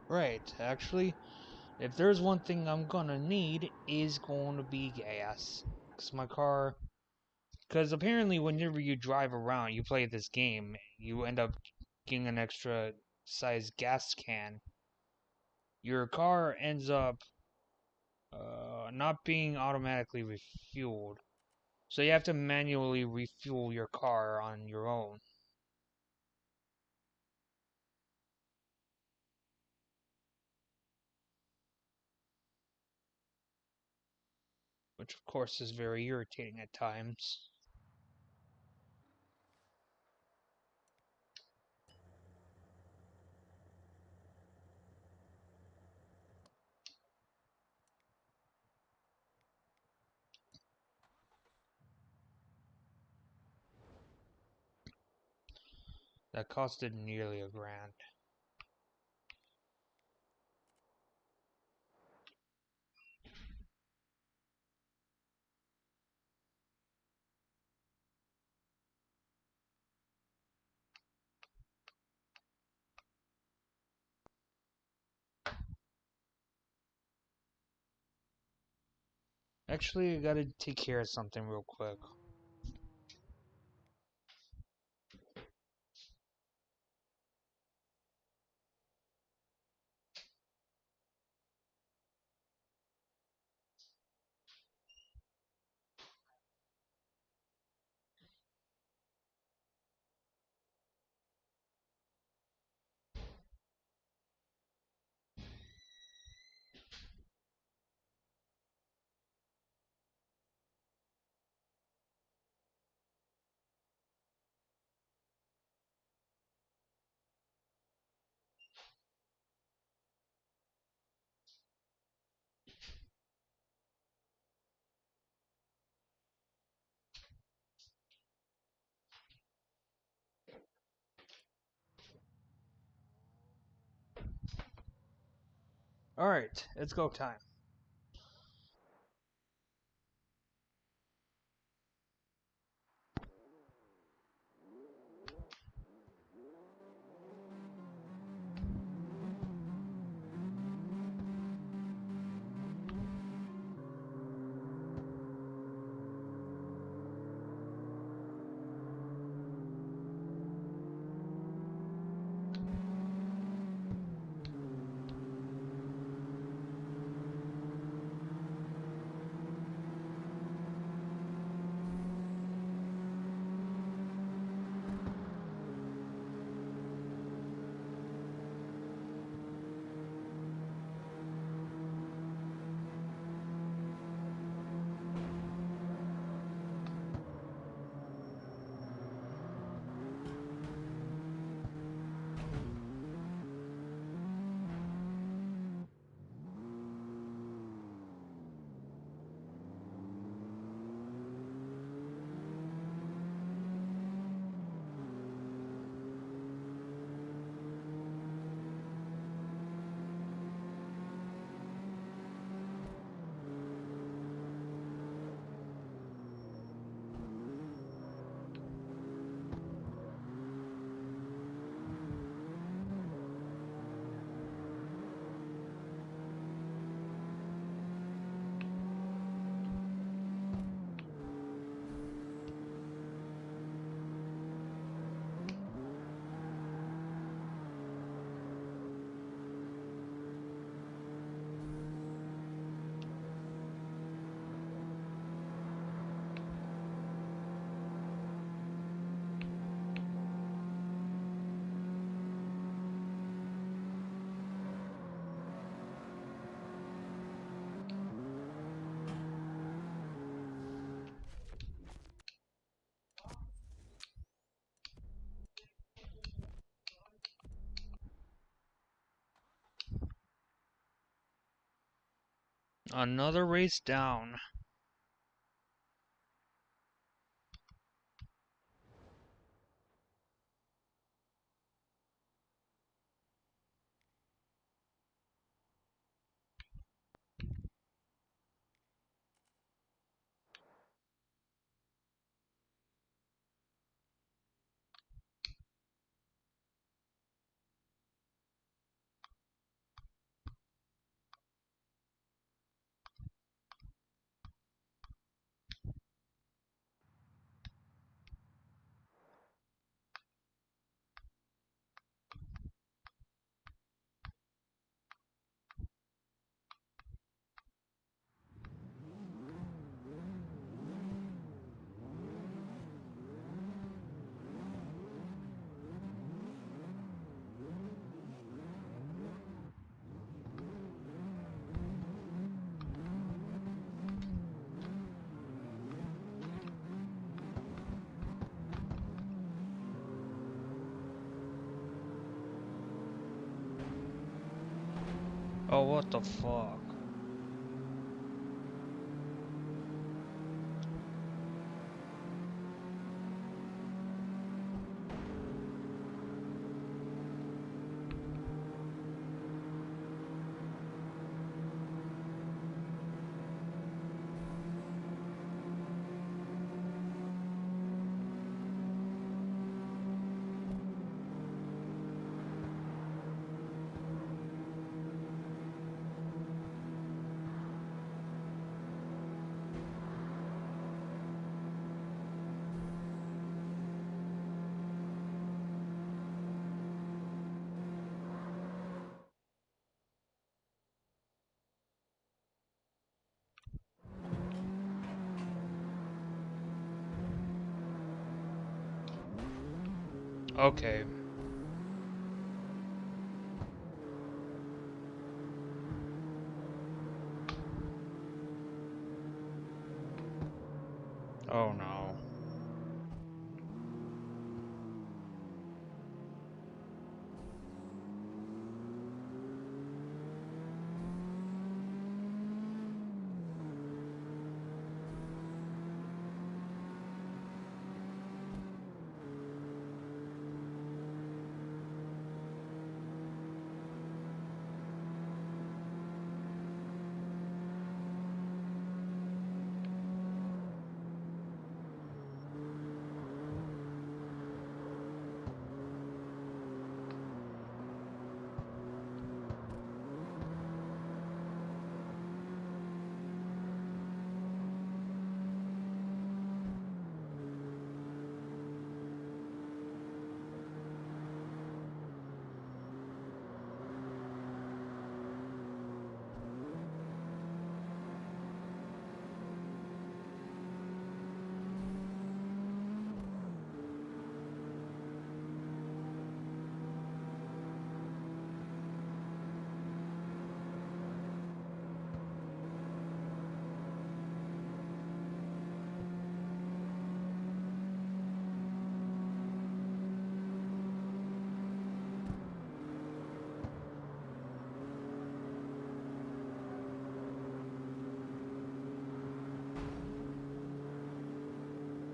Right, actually, if there's one thing I'm gonna need, is going to be gas. Because my car. Because apparently, whenever you drive around, you play this game, you end up getting an extra size gas can. Your car ends up not being automatically refueled. So you have to manually refuel your car on your own. which of course is very irritating at times. That costed nearly $1,000. Actually, I gotta take care of something real quick. Alright, it's go time. Another race down. Oh, what the fuck? Okay. Oh no.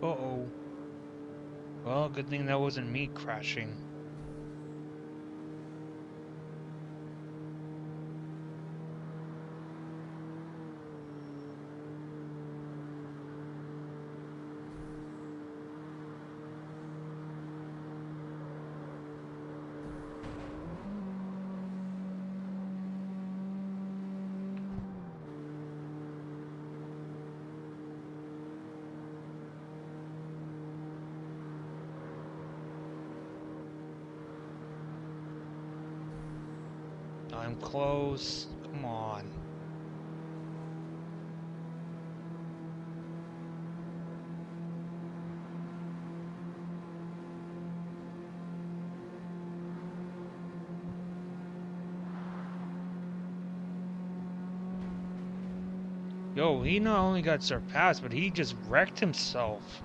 Uh-oh. Well, good thing that wasn't me crashing. I'm close. Come on. Yo, he not only got surpassed, but he just wrecked himself.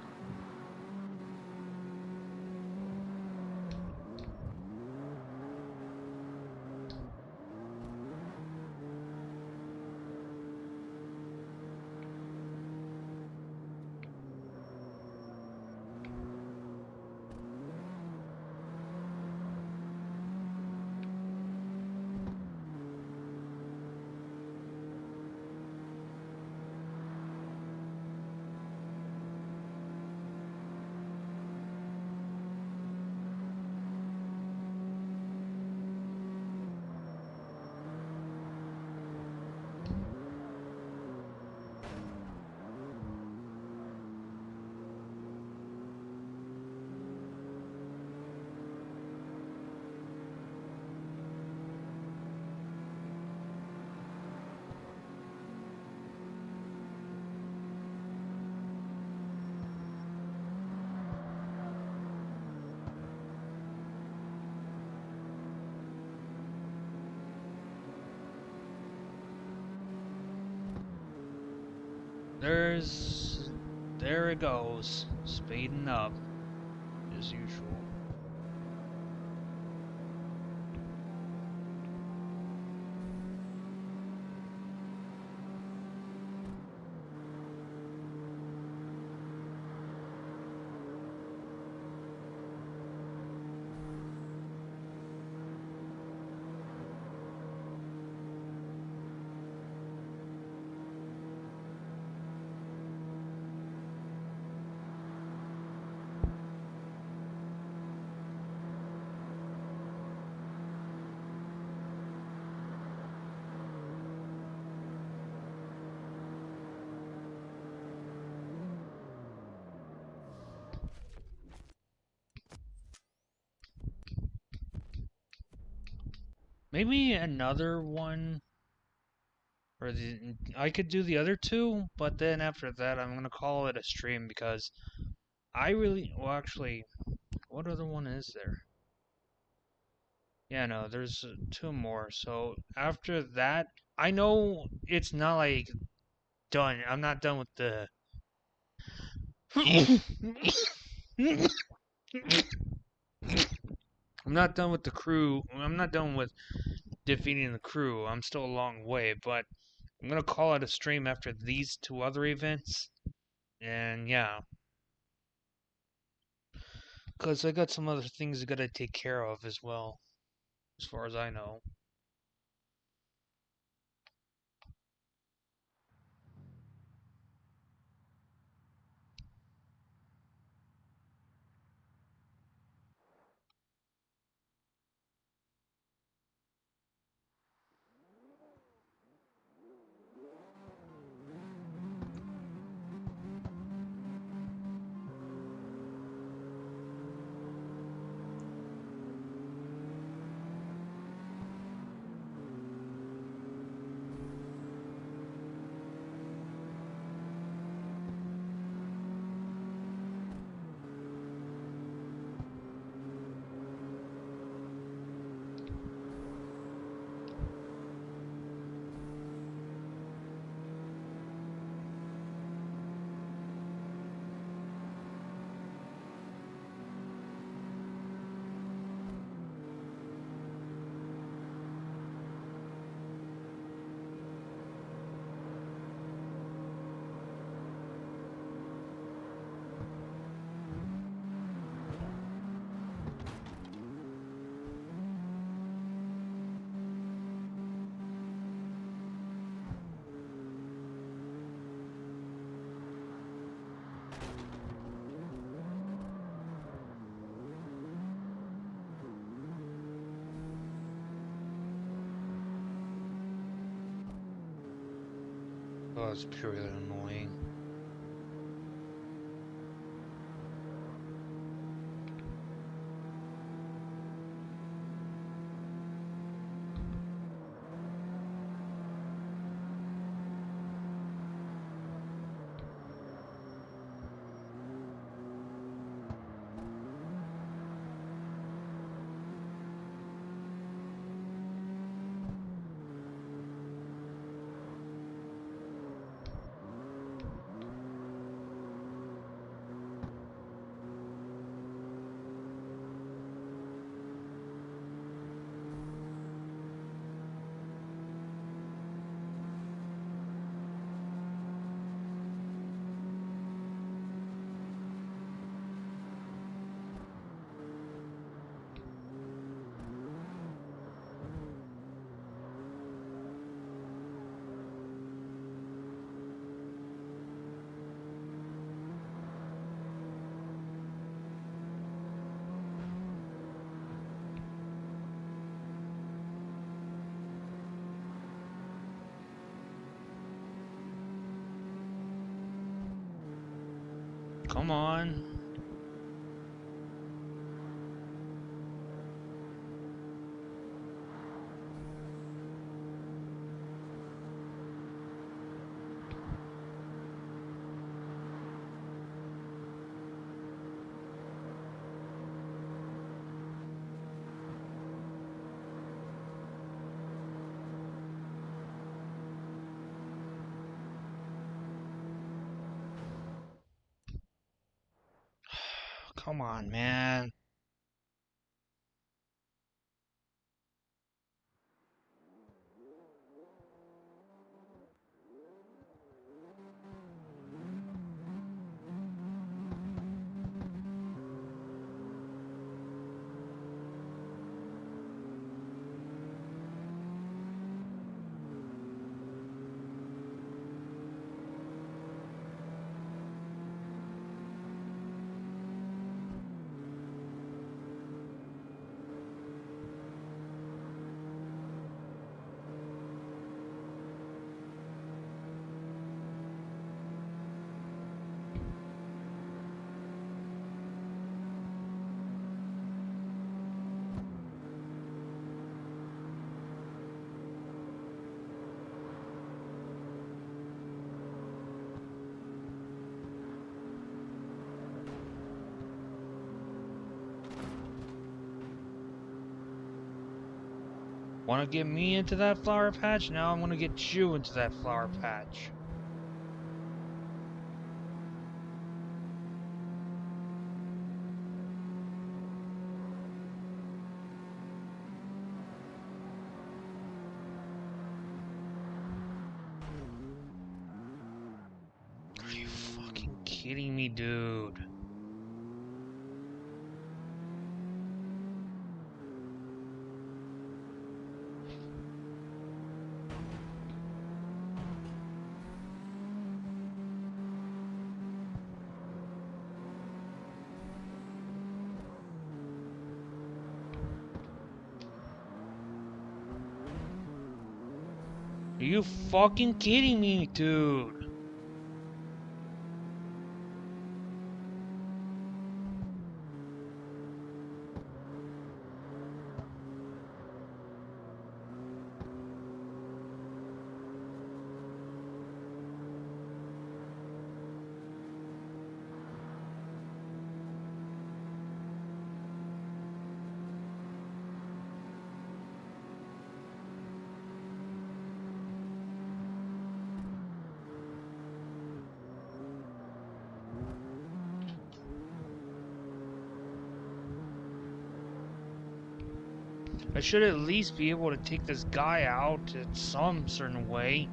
There it goes, speeding up, as usual. Maybe another one, or I could do the other two, but then after that, I'm gonna call it a stream because I really, well, actually, what other one is there? Yeah, no, there's two more. So after that, I know it's not like done. I'm not done with the. I'm not done with the crew. I'm not done with defeating the crew. I'm still a long way, but I'm gonna call it a stream after these two other events. And yeah, because I got some other things I gotta take care of as well, as far as I know. Oh, it's purely annoying. Come on. Come on, man. Want to get me into that flower patch? Now I'm going to get you into that flower patch. Are you fucking kidding me, dude? Are you fucking kidding me, dude? I should at least be able to take this guy out in some certain way.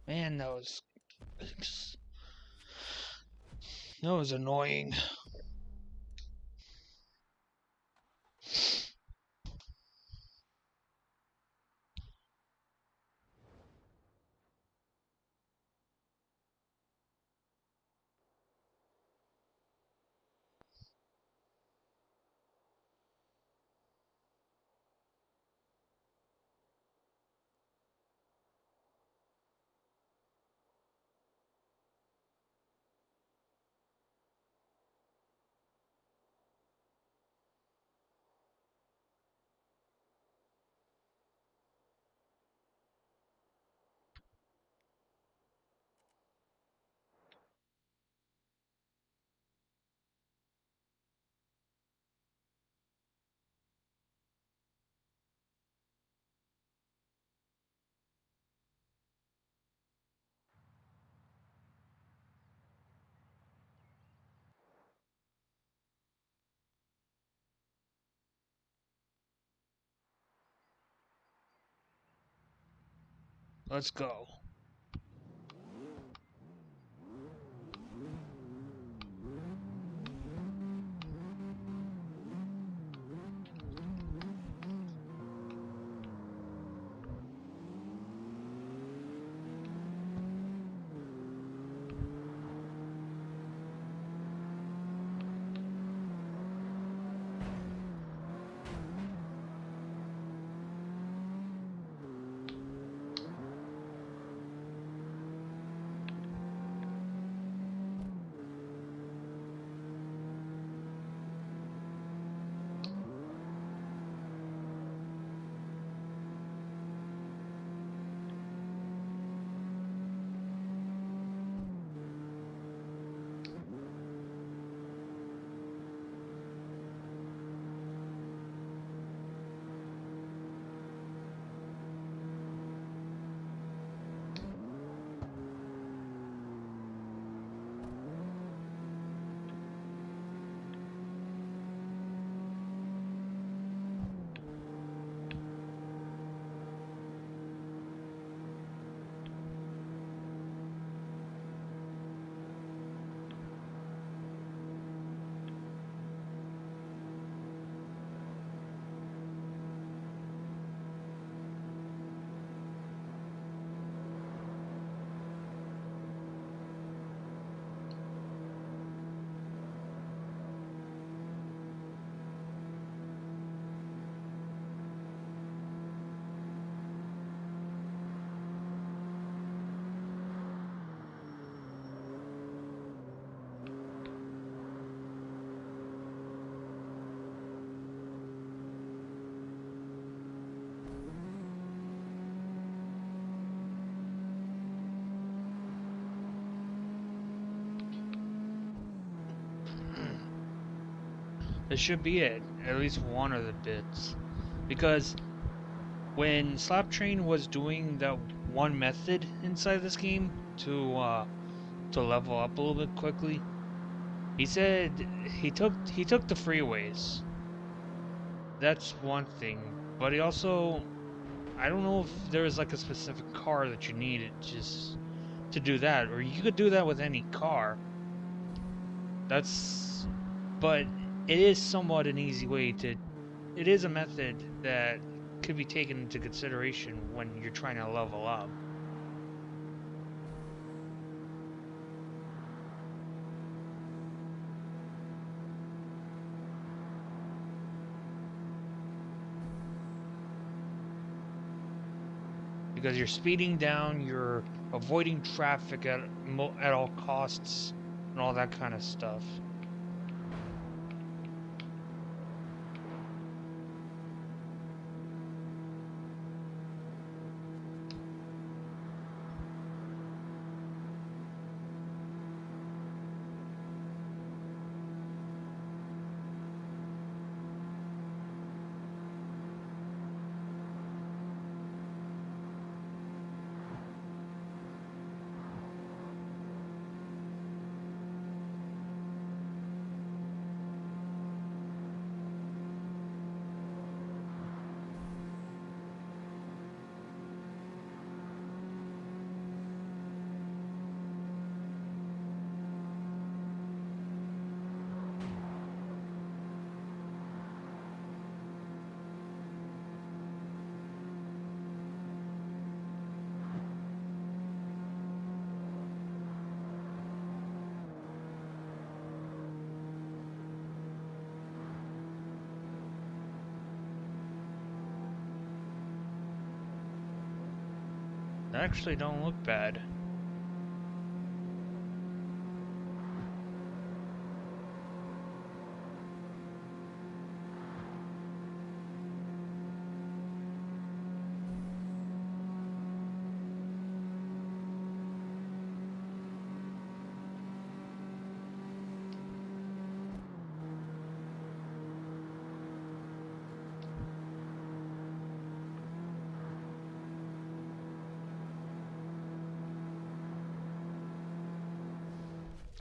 Man, that was annoying. Let's go. This should be it. At least one of the bits. Because when Slap Train was doing that one method inside this game to level up a little bit quickly, he said he took the freeways. That's one thing. But he also, I don't know if there was like a specific car that you needed just to do that, or you could do that with any car. That's, but it is somewhat an easy way to. It is a method that could be taken into consideration when you're trying to level up. Because you're speeding down, you're avoiding traffic at all costs, and all that kind of stuff. They actually don't look bad.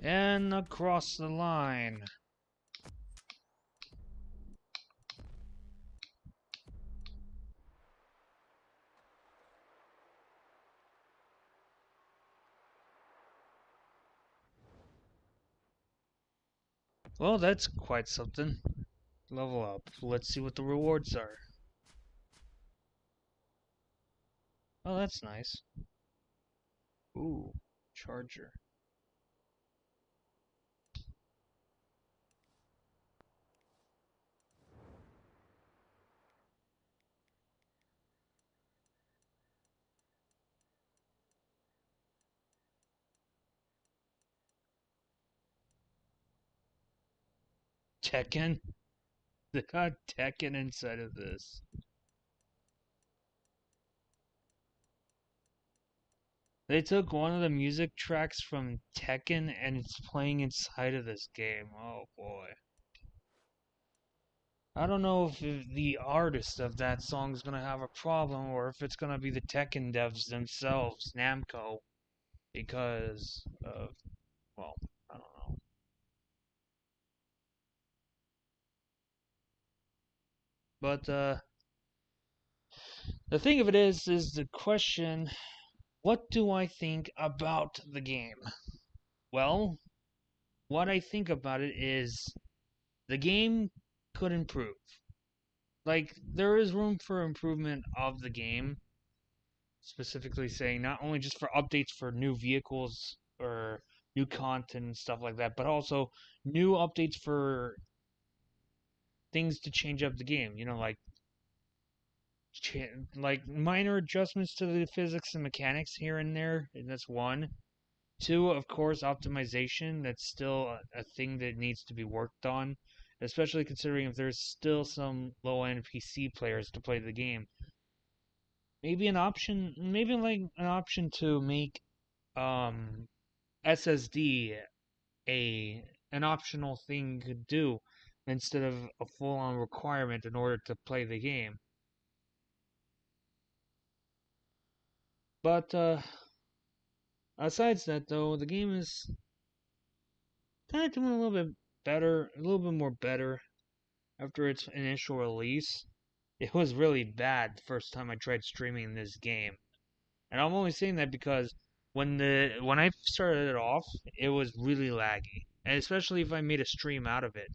And across the line. Well, that's quite something. Level up. Let's see what the rewards are. Oh, that's nice. Ooh, charger. Tekken? They got Tekken inside of this. They took one of the music tracks from Tekken and it's playing inside of this game. Oh boy. I don't know if the artist of that song is gonna have a problem or if it's gonna be the Tekken devs themselves, Namco, because of, well, I don't know. But the thing of it is the question: what do I think about the game? Well, what I think about it is the game could improve. Like, there is room for improvement of the game, specifically saying not only just for updates for new vehicles or new content and stuff like that, but also new updates for things to change up the game. You know, like minor adjustments to the physics and mechanics here and there. And that's one. Two, of course, optimization. That's still a thing that needs to be worked on, especially considering if there's still some low end PC players to play the game. Maybe like an option to make SSD a an optional thing you could do. instead of a full-on requirement in order to play the game. But besides that, though, the game is kind of doing a little bit better, a little bit more better after its initial release. It was really bad the first time I tried streaming this game. And I'm only saying that because when I started it off, it was really laggy. And especially if I made a stream out of it.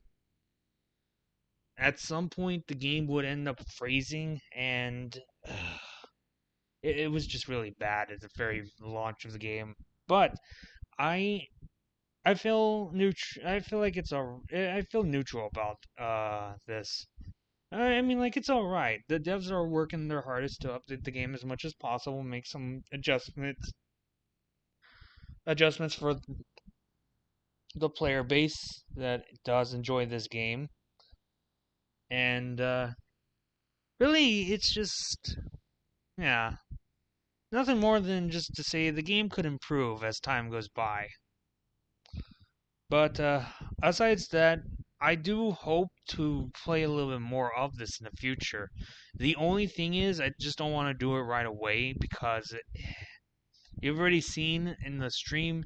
At some point the game would end up freezing and it was just really bad at the very launch of the game. But I I feel I feel like I feel neutral about this. I mean, like it's all right. The devs are working their hardest to update the game as much as possible, make some adjustments for the player base that does enjoy this game. And really, it's just yeah, nothing more than just to say the game could improve as time goes by. But aside that, I do hope to play a little bit more of this in the future. The only thing is, I just don't want to do it right away because you've already seen in the stream,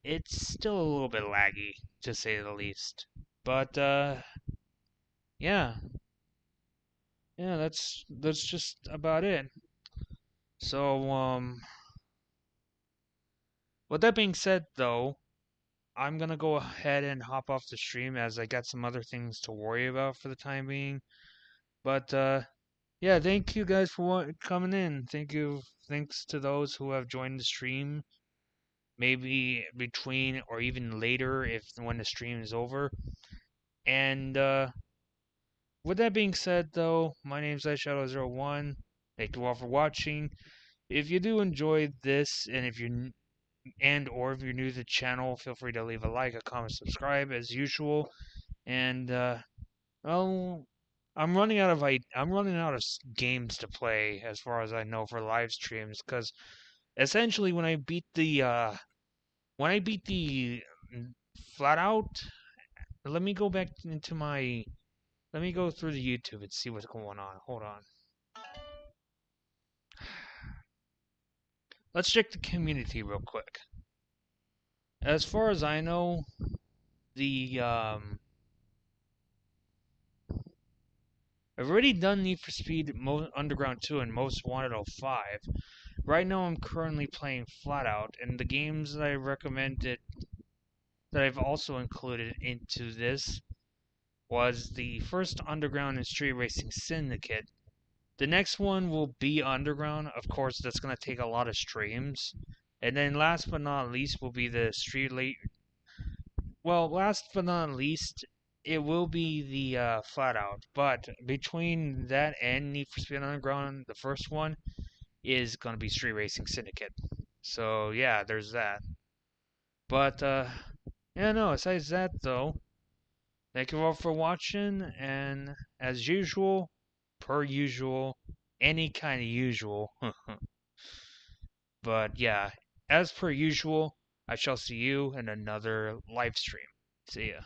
it's still a little bit laggy, to say the least. But yeah, yeah, that's just about it. So with that being said, though, I'm gonna go ahead and hop off the stream as I got some other things to worry about for the time being. But yeah, thank you guys for coming in. Thanks to those who have joined the stream. Maybe between or even later if when the stream is over. And with that being said, though, my name's iShadow01. Thank you all for watching. If you do enjoy this, and if you're new to the channel, feel free to leave a like, a comment, subscribe as usual. And well, I'm running out of games to play as far as I know for live streams because essentially when I beat the flat out, let me go back into my let me go through the YouTube and see what's going on. Hold on. Let's check the community real quick. As far as I know, the I've already done Need for Speed Underground 2 and Most Wanted 05. Right now I'm currently playing Flat Out, and the games that I recommended that I've also included into this was the first Underground and Street Racing Syndicate. The next one will be Underground. Of course, that's going to take a lot of streams. And then last but not least will be the last but not least, it will be the Flat Out. But between that and Need for Speed Underground, the first one is going to be Street Racing Syndicate. So yeah, there's that. But yeah, no. Besides that, though, thank you all for watching, and as usual, per usual, any kind of usual. But yeah, as per usual, I shall see you in another live stream. See ya.